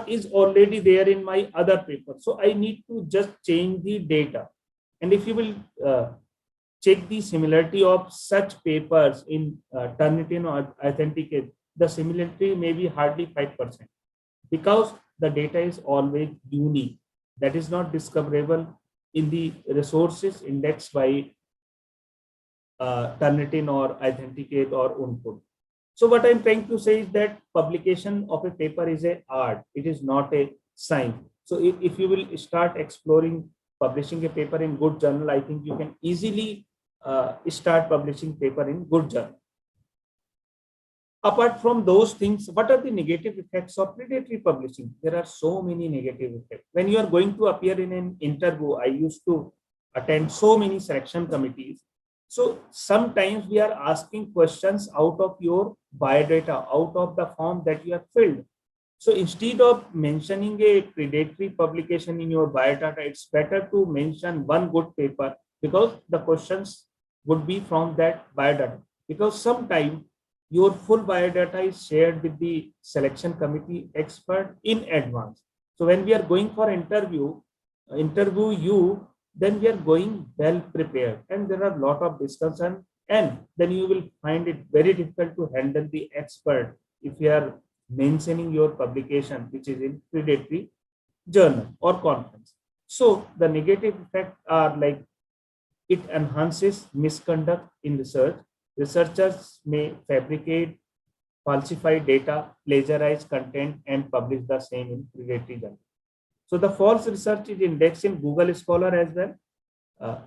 is already there in my other paper. So I need to just change the data. And if you will check the similarity of such papers in Turnitin or Authenticate, the similarity may be hardly 5%. because the data is always unique. That is not discoverable in the resources indexed by Turnitin or Authenticate or Unput. So what I'm trying to say is that publication of a paper is an art. It is not a science. So if you will start exploring publishing a paper in good journal, I think you can easily start publishing paper in good journal. Apart from those things, what are the negative effects of predatory publishing? There are so many negative effects. When you are going to appear in an interview, I used to attend so many selection committees. So sometimes we are asking questions out of your biodata, out of the form that you have filled. So instead of mentioning a predatory publication in your biodata, it's better to mention one good paper, because the questions would be from that biodata. Because sometimes your full biodata is shared with the selection committee expert in advance. So when we are going for interview you, then we are going well prepared, and there are a lot of discussion, and then you will find it very difficult to handle the expert if you are mentioning your publication which is in predatory journal or conference. So the negative effects are like it enhances misconduct in research. Researchers may fabricate, falsify data, plagiarize content, and publish the same in predatory journal. So the false research is indexed in Google Scholar as well.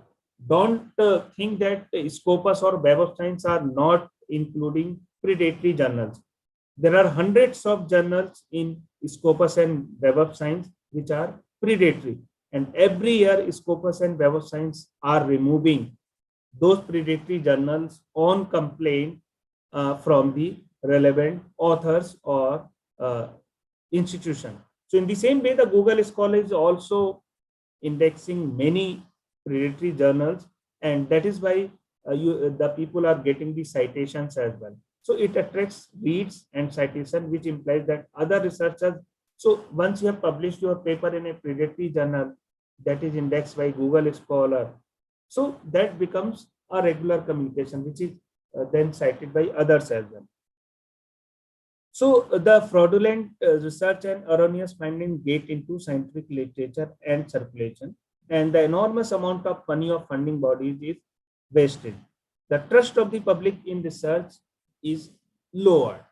Don't think that Scopus or Web of Science are not including predatory journals. There are hundreds of journals in Scopus and Web of Science which are predatory. And every year, Scopus and Web of Science are removing those predatory journals on complaint from the relevant authors or institution. So in the same way, the Google Scholar is also indexing many predatory journals, and that is why the people are getting the citations as well. So it attracts reads and citation, which implies that other researchers. So once you have published your paper in a predatory journal that is indexed by Google Scholar, so that becomes a regular communication, which is then cited by others as well. So the fraudulent research and erroneous finding get into scientific literature and circulation, and the enormous amount of money of funding bodies is wasted. The trust of the public in research is lower.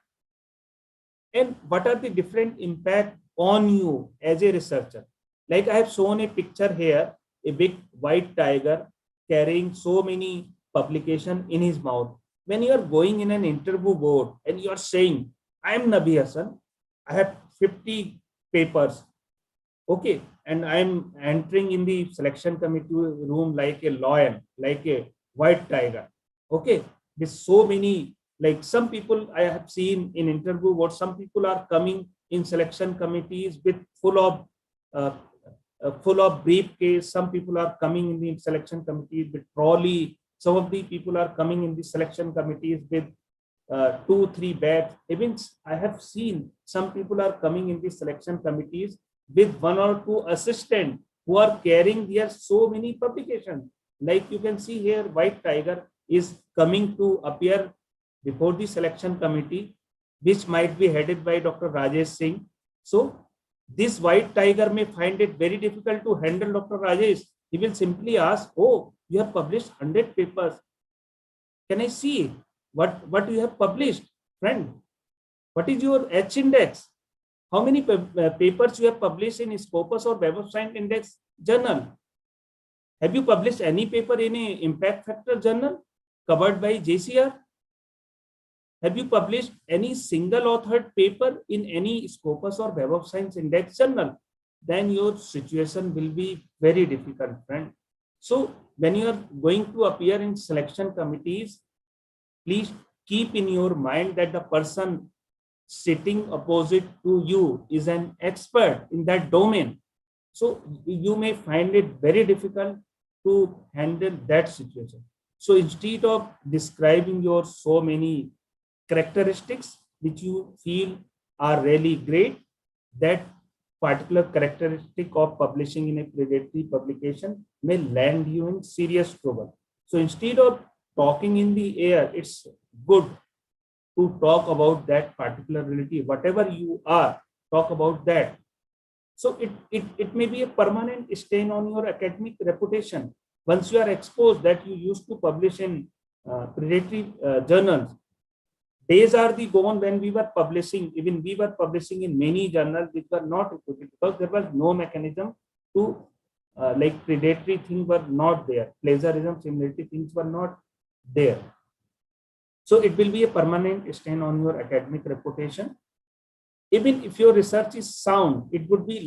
And what are the different impact on you as a researcher? Like I have shown a picture here, a big white tiger carrying so many publication in his mouth. When you are going in an interview board and you are saying, I am Nabi Hasan, I have 50 papers, okay, and I'm entering in the selection committee room like a lion, like a white tiger, okay, with so many, like some people I have seen in interview what some people are coming in selection committees with full of briefcase. Some people are coming in the selection committees with trolley. Some of the people are coming in the selection committees with 2-3 bags. Even I have seen some people are coming in the selection committees with 1 or 2 assistants who are carrying their so many publications. Like you can see here, White Tiger is coming to appear before the selection committee, which might be headed by Dr. Rajesh Singh. So this White Tiger may find it very difficult to handle Dr. Rajesh. He will simply ask, oh, you have published 100 papers. Can I see what you have published, friend? What is your H index? How many papers you have published in Scopus or Web of Science Index journal? Have you published any paper in a impact factor journal covered by JCR? Have you published any single authored paper in any Scopus or Web of Science Index journal? Then your situation will be very difficult, friend. So when you are going to appear in selection committees, please keep in your mind that the person sitting opposite to you is an expert in that domain. So you may find it very difficult to handle that situation. So instead of describing your so many characteristics which you feel are really great, that particular characteristic of publishing in a predatory publication may land you in serious trouble. So instead of talking in the air, it's good to talk about that particular reality. Whatever you are, talk about that. So it may be a permanent stain on your academic reputation. Once you are exposed that you used to publish in predatory journals, days are the gone when we were publishing, even we were publishing in many journals which were not reputed because there was no mechanism to like predatory things were not there, plagiarism, similarity things were not there. So it will be a permanent stain on your academic reputation. Even if your research is sound, it would be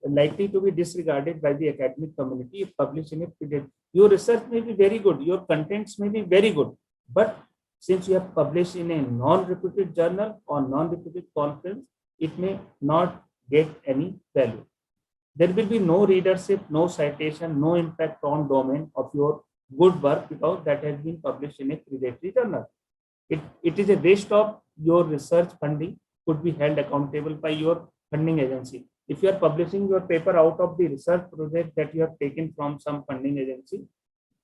likely to be disregarded by the academic community if published in a period. Your research may be very good, your contents may be very good, but since you have published in a non-reputed journal or non-reputed conference, it may not get any value. There will be no readership, no citation, no impact on domain of your good work because that has been published in a predatory journal. It is a waste of your research funding, could be held accountable by your funding agency. If you are publishing your paper out of the research project that you have taken from some funding agency,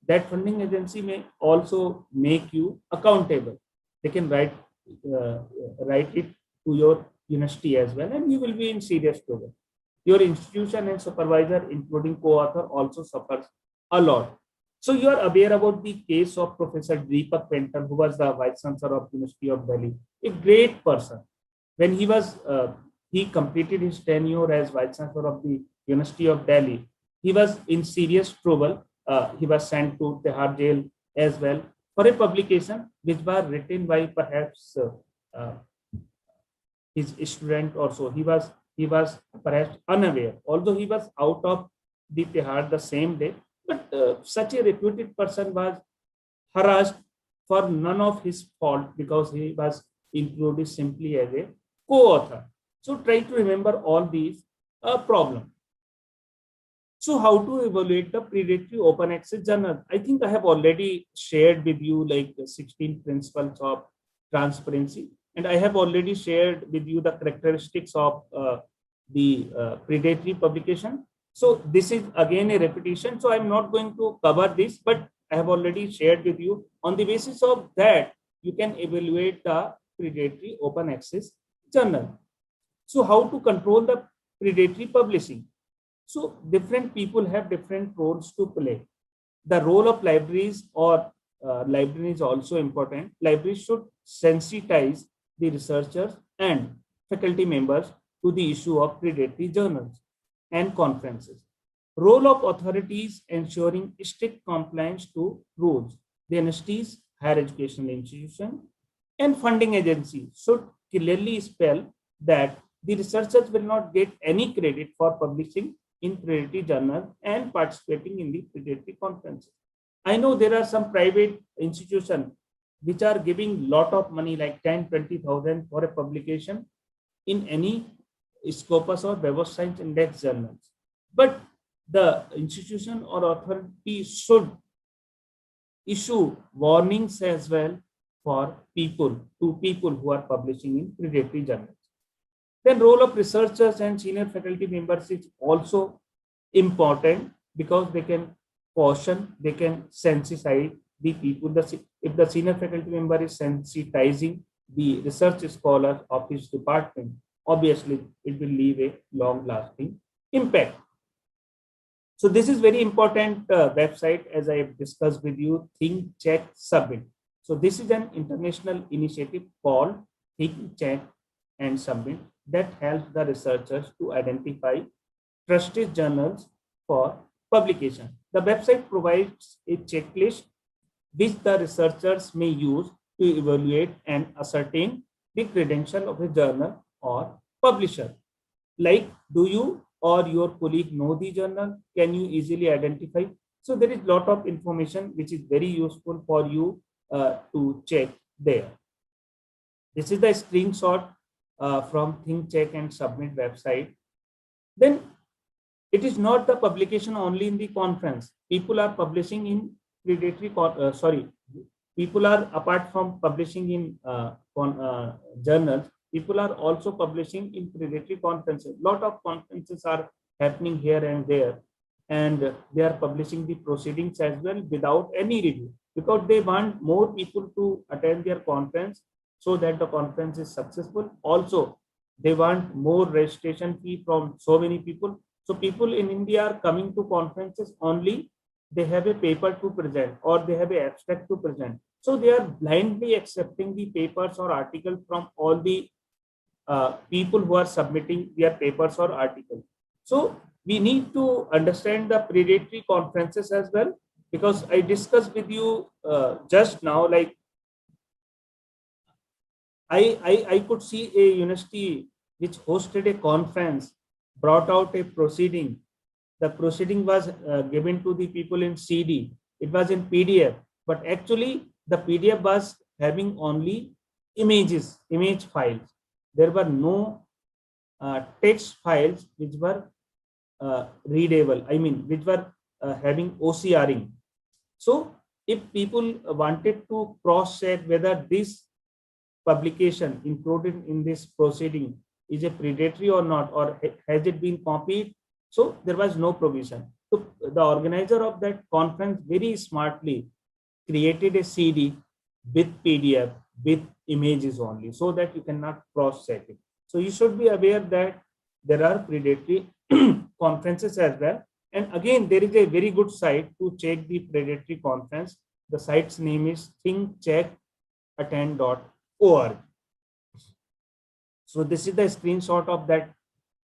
that funding agency may also make you accountable. They can write it to your university as well, and you will be in serious trouble. Your institution and supervisor, including co-author, also suffers a lot. So you are aware about the case of Professor Deepak Pental, who was the Vice Chancellor of University of Delhi, a great person. When he completed his tenure as Vice Chancellor of the University of Delhi, he was in serious trouble. He was sent to Tihar jail as well for a publication which was written by perhaps his student or so. He was perhaps unaware, although he was out of the Tihar the same day. But such a reputed person was harassed for none of his fault because he was included simply as a co-author. So try to remember all these problems. So how to evaluate the predatory open access journal? I think I have already shared with you like 16 principles of transparency, and I have already shared with you the characteristics of the predatory publication. So this is again a repetition. So I'm not going to cover this, but I have already shared with you. On the basis of that, you can evaluate the predatory open access journal. So how to control the predatory publishing? So different people have different roles to play. The role of libraries or library is also important. Libraries should sensitize the researchers and faculty members to the issue of predatory journals and conferences. Role of authorities ensuring strict compliance to rules. The universities, higher educational institution, and funding agencies should clearly spell that the researchers will not get any credit for publishing in predatory journals and participating in the predatory conferences. I know there are some private institutions which are giving lot of money like 10-20,000 for a publication in any Scopus or Web of Science index journals. But the institution or authority should issue warnings as well for people who are publishing in predatory journals. Then role of researchers and senior faculty members is also important because they can caution, they can sensitize the people. If the senior faculty member is sensitizing the research scholar of his department, obviously it will leave a long-lasting impact. So this is very important website, as I have discussed with you, Think, Check, Submit. So this is an international initiative called Think, Check, and Submit that helps the researchers to identify trusted journals for publication. The website provides a checklist which the researchers may use to evaluate and ascertain the credential of a journal or publisher. Like, do you or your colleague know the journal? Can you easily identify? So there is a lot of information which is very useful for you to check there. This is the screenshot from Think, Check, and Submit website. Then it is not the publication only in the conference. People are publishing in predatory, people are, apart from publishing in journals, people are also publishing in predatory conferences. Lot of conferences are happening here and there, and they are publishing the proceedings as well without any review because they want more people to attend their conference so that the conference is successful. Also, They want more registration fee from so many people. So people in India are coming to conferences only they have a paper to present or they have an abstract to present. So they are blindly accepting the papers or articles from all the people who are submitting their papers or articles. So we need to understand the predatory conferences as well, because I discussed with you just now, like I could see a university which hosted a conference, brought out a proceeding. The proceeding was given to the people in CD. It was in PDF, but actually the PDF was having only images, image files. There were no text files which were readable. I mean, which were having OCRing. So if people wanted to cross check whether this publication included in this proceeding is a predatory or not, or has it been copied, so there was no provision. So the organizer of that conference very smartly created a CD with PDF with images only, so that you cannot cross check it. So you should be aware that there are predatory conferences as well. And again, there is a very good site to check the predatory conference. The site's name is thinkcheckattend.org. So this is the screenshot of that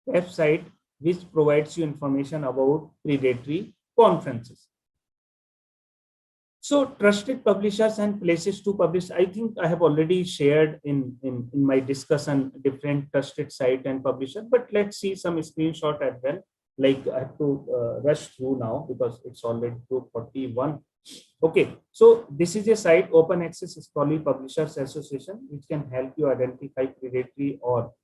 website which provides you information about predatory conferences. So trusted publishers and places to publish. I think I have already shared in my discussion different trusted site and publisher, but let's see some screenshot as well. Like I have to rush through now because it's already 2:41. Okay, so this is a site, Open Access Scholarly Publishers Association, which can help you identify predatory or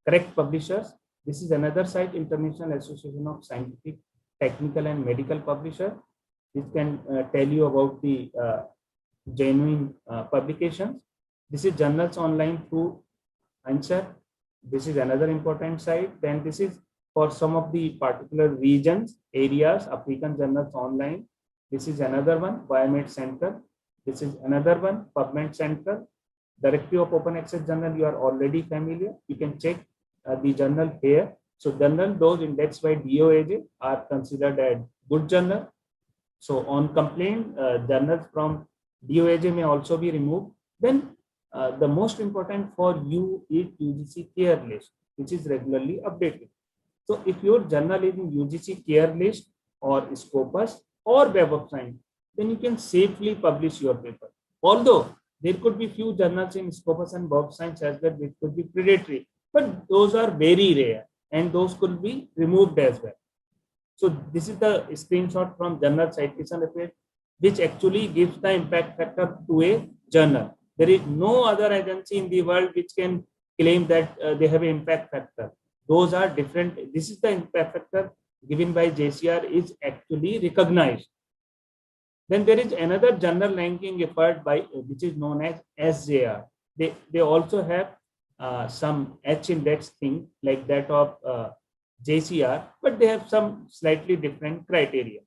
correct publishers. This is another site, International Association of Scientific, Technical and Medical Publishers. This can tell you about the genuine publications. This is Journals Online through Answer. This is another important site. Then this is for some of the particular regions, areas, African Journals Online. This is another one, Biomed Center. This is another one, PubMed Center. Directory of Open Access Journal, you are already familiar. You can check the journal here. So journal, those indexed by DOAJ are considered as good journal. So on complaint, journals from DOAJ may also be removed. Then the most important for you is UGC care list, which is regularly updated. So if your journal is in UGC care list or Scopus or Web of Science, then you can safely publish your paper. Although there could be few journals in Scopus and Web of Science as well, which could be predatory, but those are very rare and those could be removed as well. So this is the screenshot from Journal Citation Report, which actually gives the impact factor to a journal. There is no other agency in the world which can claim that they have an impact factor. Those are different. This is the impact factor given by JCR is actually recognized. Then there is another journal ranking effort by which is known as SJR. They also have some H index thing like that of JCR, but they have some slightly different criteria.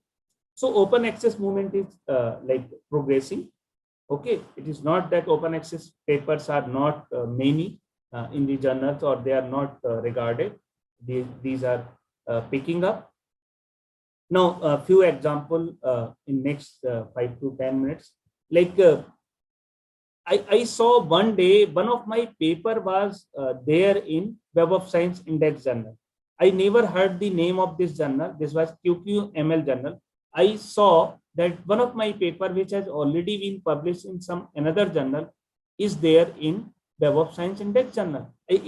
So open access movement is like progressing. Okay, it is not that open access papers are not many in the journals or they are not regarded. These are picking up. Now, a few example in next 5 to 10 minutes. Like I saw one day, one of my paper was there in Web of Science Index Journal. I never heard the name of this journal. This was QQML journal. I saw that one of my paper, which has already been published in some another journal, is there in Web of Science Index Journal. I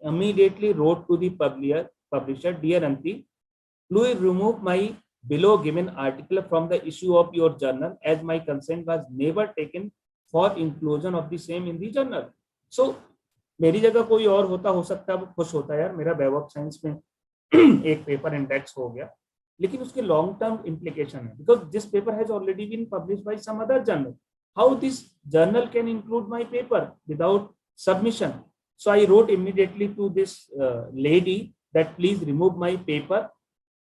immediately wrote to the publisher, dear Anti, please remove my below given article from the issue of your journal, as my consent was never taken for inclusion of the same in the journal. So मेरी जगह कोई और होता हो सकता है, वो खुश होता है यार मेरा वेब ऑफ साइंस में एक पेपर इंडेक्स हो गया, लेकिन उसके लॉन्ग टर्म इंप्लीकेशन है, because this paper has already been published by some other journal. How this journal can include my paper without submission? So I wrote immediately to this lady that please remove my paper,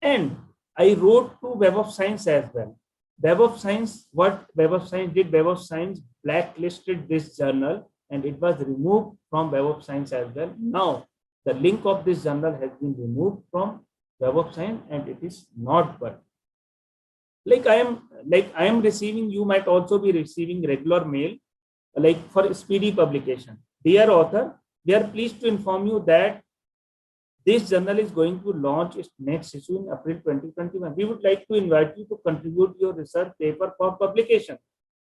and I wrote to Web of Science as well. Web of Science, what Web of Science did, Web of Science blacklisted this journal and it was removed from Web of Science as well. Now the link of this journal has been removed from Web of Science and it is not working. Like I am receiving, you might also be receiving regular mail like for speedy publication. Dear author, we are pleased to inform you that this journal is going to launch its next issue in April 2021. We would like to invite you to contribute your research paper for publication.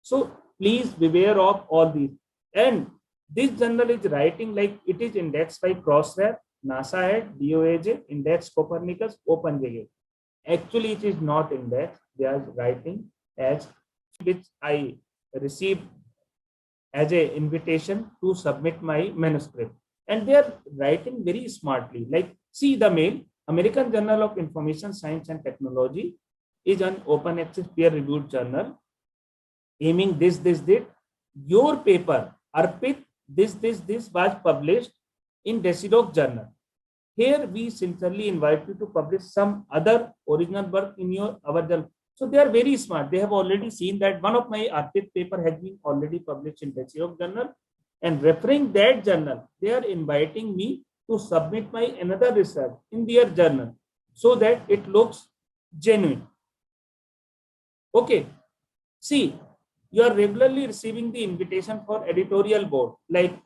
So please beware of all these. And this journal is writing like it is indexed by Crossref, NASA Head, DOAJ, Index Copernicus, OpenJA. Actually, it is not indexed. They are writing as which I received as a invitation to submit my manuscript. And they are writing very smartly. Like, see the mail, American Journal of Information Science and Technology is an open access peer-reviewed journal aiming this. Your paper, Arpit, this was published in Decidog Journal. Here we sincerely invite you to publish some other original work in our journal. So they are very smart. They have already seen that one of my Arpit paper has been already published in Decidog Journal, and referring that journal, they are inviting me to submit my another research in their journal so that it looks genuine. Okay. See, you are regularly receiving the invitation for editorial board. Like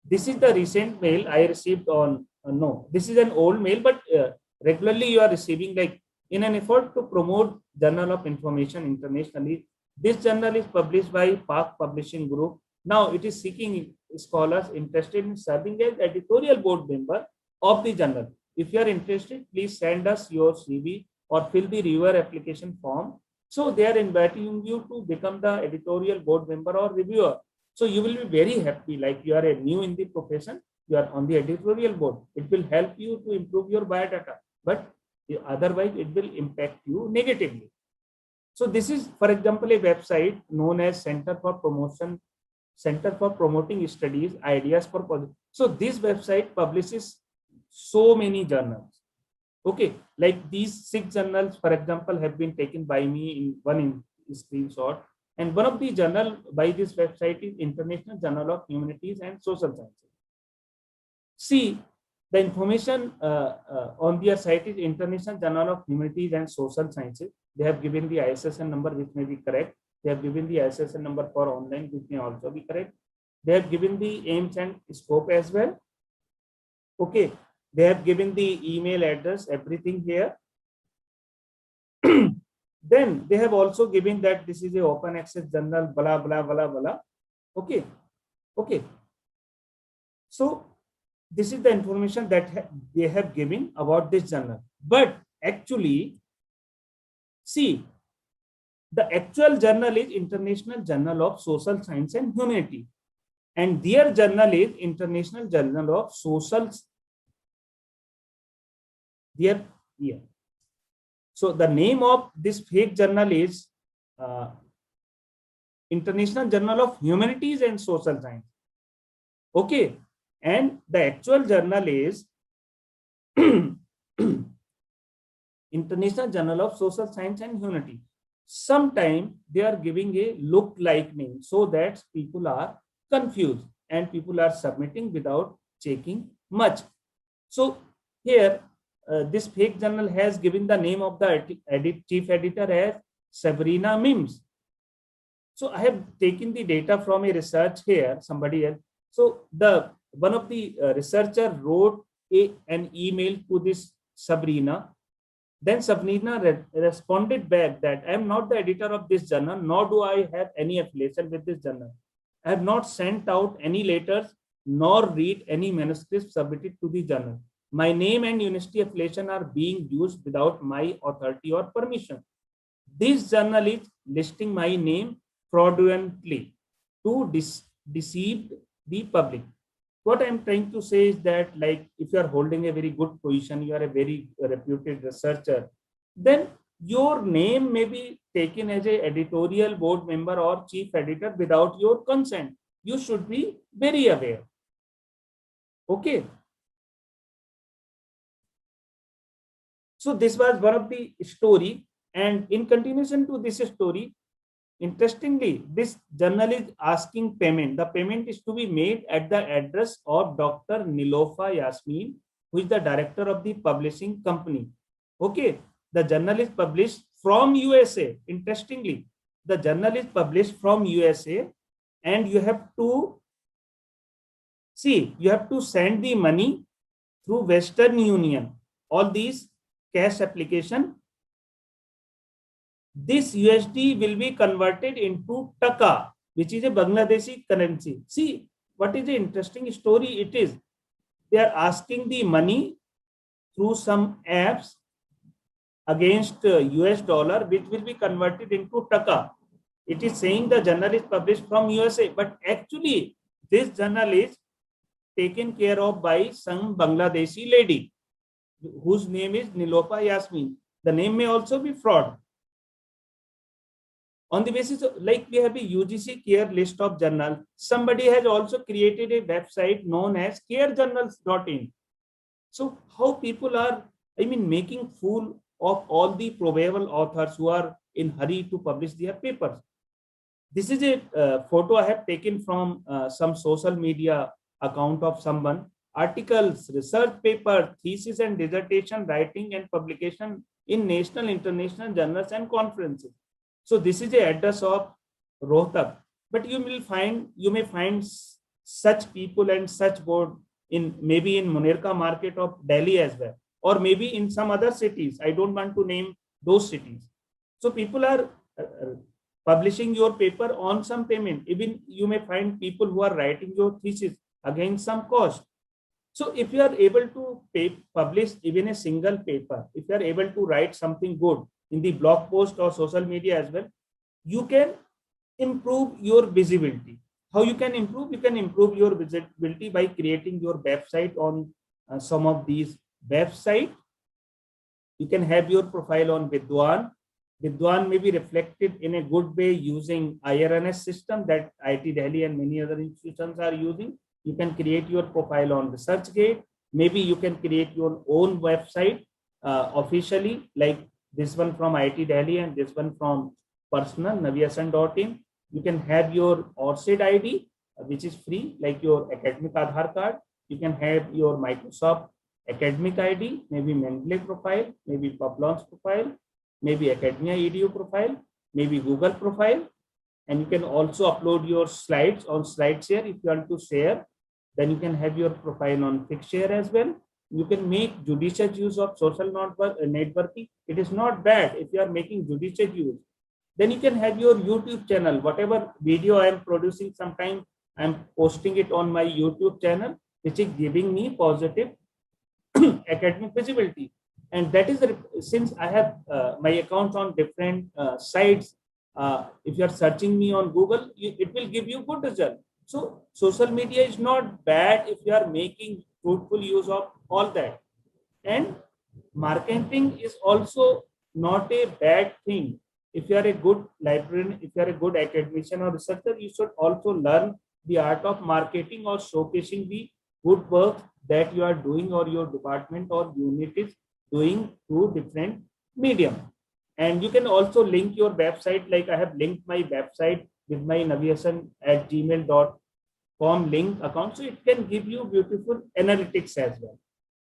this is the recent mail I received on, no, this is an old mail, but regularly you are receiving like in an effort to promote Journal of Information internationally. This journal is published by Park Publishing Group. Now it is seeking scholars interested in serving as editorial board member of the journal. If you are interested, please send us your CV or fill the reviewer application form. So they are inviting you to become the editorial board member or reviewer. So you will be very happy, like you are a new in the profession, you are on the editorial board. It will help you to improve your biodata, but otherwise it will impact you negatively. So this is, for example, a website known as Center for Promoting Studies, Ideas for Positive. So this website publishes so many journals. Okay, like these 6 journals, for example, have been taken by me in one screenshot. And one of the journal by this website is International Journal of Humanities and Social Sciences. See, the information on their site is International Journal of Humanities and Social Sciences. They have given the ISSN number, which may be correct. They have given the ISSN number for online, which may also be correct. They have given the aims and scope as well. Okay, they have given the email address, everything here. Then they have also given that this is a open access journal, blah, blah, blah, blah. Okay, okay. So this is the information that they have given about this journal. But actually, see, the actual journal is International Journal of Social Science and Humanity. And their journal is International Journal of Social. Their, yeah. So the name of this fake journal is International Journal of Humanities and Social Science. Okay. And the actual journal is International Journal of Social Science and Humanity. Sometimes they are giving a look-like name so that people are confused and people are submitting without checking much. So here, this fake journal has given the name of the chief editor as Sabrina Mims. So I have taken the data from a research here, somebody else. So one of the researcher wrote an email to this Sabrina. Then Sabrina responded back that I am not the editor of this journal, nor do I have any affiliation with this journal. I have not sent out any letters nor read any manuscripts submitted to the journal. My name and university affiliation are being used without my authority or permission. This journal is listing my name fraudulently to deceive the public. What I'm trying to say is that, like, if you are holding a very good position, you are a very reputed researcher, then your name may be taken as a editorial board member or chief editor without your consent. You should be very aware. Okay. So this was one of the story, and in continuation to this story, Interestingly, this journal is asking payment. The payment is to be made at the address of Dr. Nilofa Yasmin, who is the director of the publishing company. Okay, the journal is published from USA. Interestingly, the journal is published from USA, and you have to see, you have to send the money through Western Union. All these cash application, this USD will be converted into taka, which is a Bangladeshi currency. See, what is the interesting story it is. They are asking the money through some apps against US dollar, which will be converted into taka. It is saying the journal is published from USA, but actually this journal is taken care of by some Bangladeshi lady whose name is Nilofa Yasmin. The name may also be fraud. On the basis of, like we have a UGC care list of journals, somebody has also created a website known as carejournals.in. So how people are, making fool of all the probable authors who are in hurry to publish their papers. This is a photo I have taken from some social media account of someone. Articles, research paper, thesis and dissertation writing and publication in national, international journals and conferences. So this is the address of Rohtak. But you may find such people and such board in maybe in Munirka market of Delhi as well, or maybe in some other cities. I don't want to name those cities. So people are publishing your paper on some payment. Even you may find people who are writing your thesis against some cost. So if you are able to publish even a single paper, if you are able to write something good in the blog post or social media as well, you can improve your visibility. How you can improve? You can improve your visibility by creating your website on some of these websites. You can have your profile on Vidwan. Vidwan may be reflected in a good way using IRNS system that IIT Delhi and many other institutions are using. You can create your profile on ResearchGate. Maybe you can create your own website officially, like this one from IIT Delhi and this one from personal nabihasan.in. You can have your ORCID ID, which is free, like your academic Aadhaar card. You can have your Microsoft academic ID, maybe Mendeley profile, maybe Publons profile, maybe Academia EDU profile, maybe Google profile. And you can also upload your slides on SlideShare if you want to share. Then you can have your profile on Figshare as well. You can make judicious use of social networking. It is not bad if you are making judicious use. Then you can have your YouTube channel. Whatever video I am producing, sometime I am posting it on my YouTube channel, which is giving me positive academic visibility. And that is since I have my accounts on different sites. If you are searching me on Google, it will give you good result. So social media is not bad if you are making fruitful use of all that. And marketing is also not a bad thing. If you are a good librarian, if you are a good academician or researcher, you should also learn the art of marketing or showcasing the good work that you are doing or your department or unit is doing through different medium. And you can also link your website, like I have linked my website with my nabihasan@gmail.com link account. So it can give you beautiful analytics as well.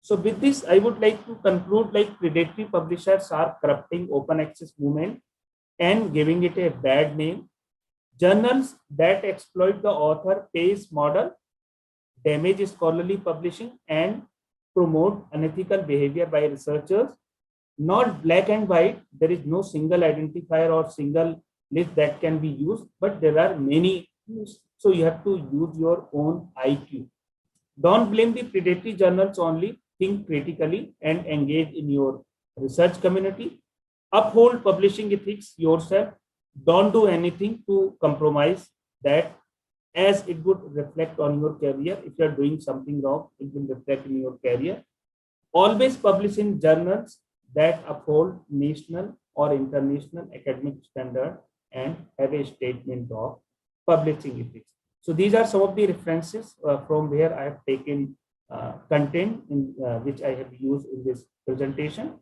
So with this, I would like to conclude, like predatory publishers are corrupting open access movement and giving it a bad name. Journals that exploit the author pays model, damage scholarly publishing, and promote unethical behavior by researchers. Not black and white. There is no single identifier or single list that can be used, but there are many. So you have to use your own IQ. Don't blame the predatory journals only. Think critically and engage in your research community. Uphold publishing ethics yourself. Don't do anything to compromise that, as it would reflect on your career. If you are doing something wrong, it will reflect in your career. Always publish in journals that uphold national or international academic standard and have a statement of publishing ethics. So these are some of the references from where I have taken content in which I have used in this presentation.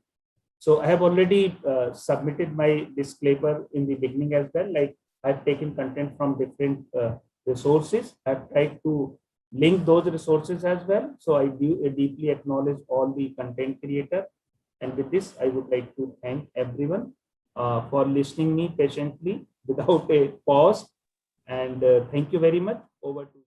So I have already submitted my disclaimer in the beginning as well, like I've taken content from different resources. I've tried to link those resources as well. So I do deeply acknowledge all the content creator. And with this, I would like to thank everyone for listening me patiently without a pause. And thank you very much. Over to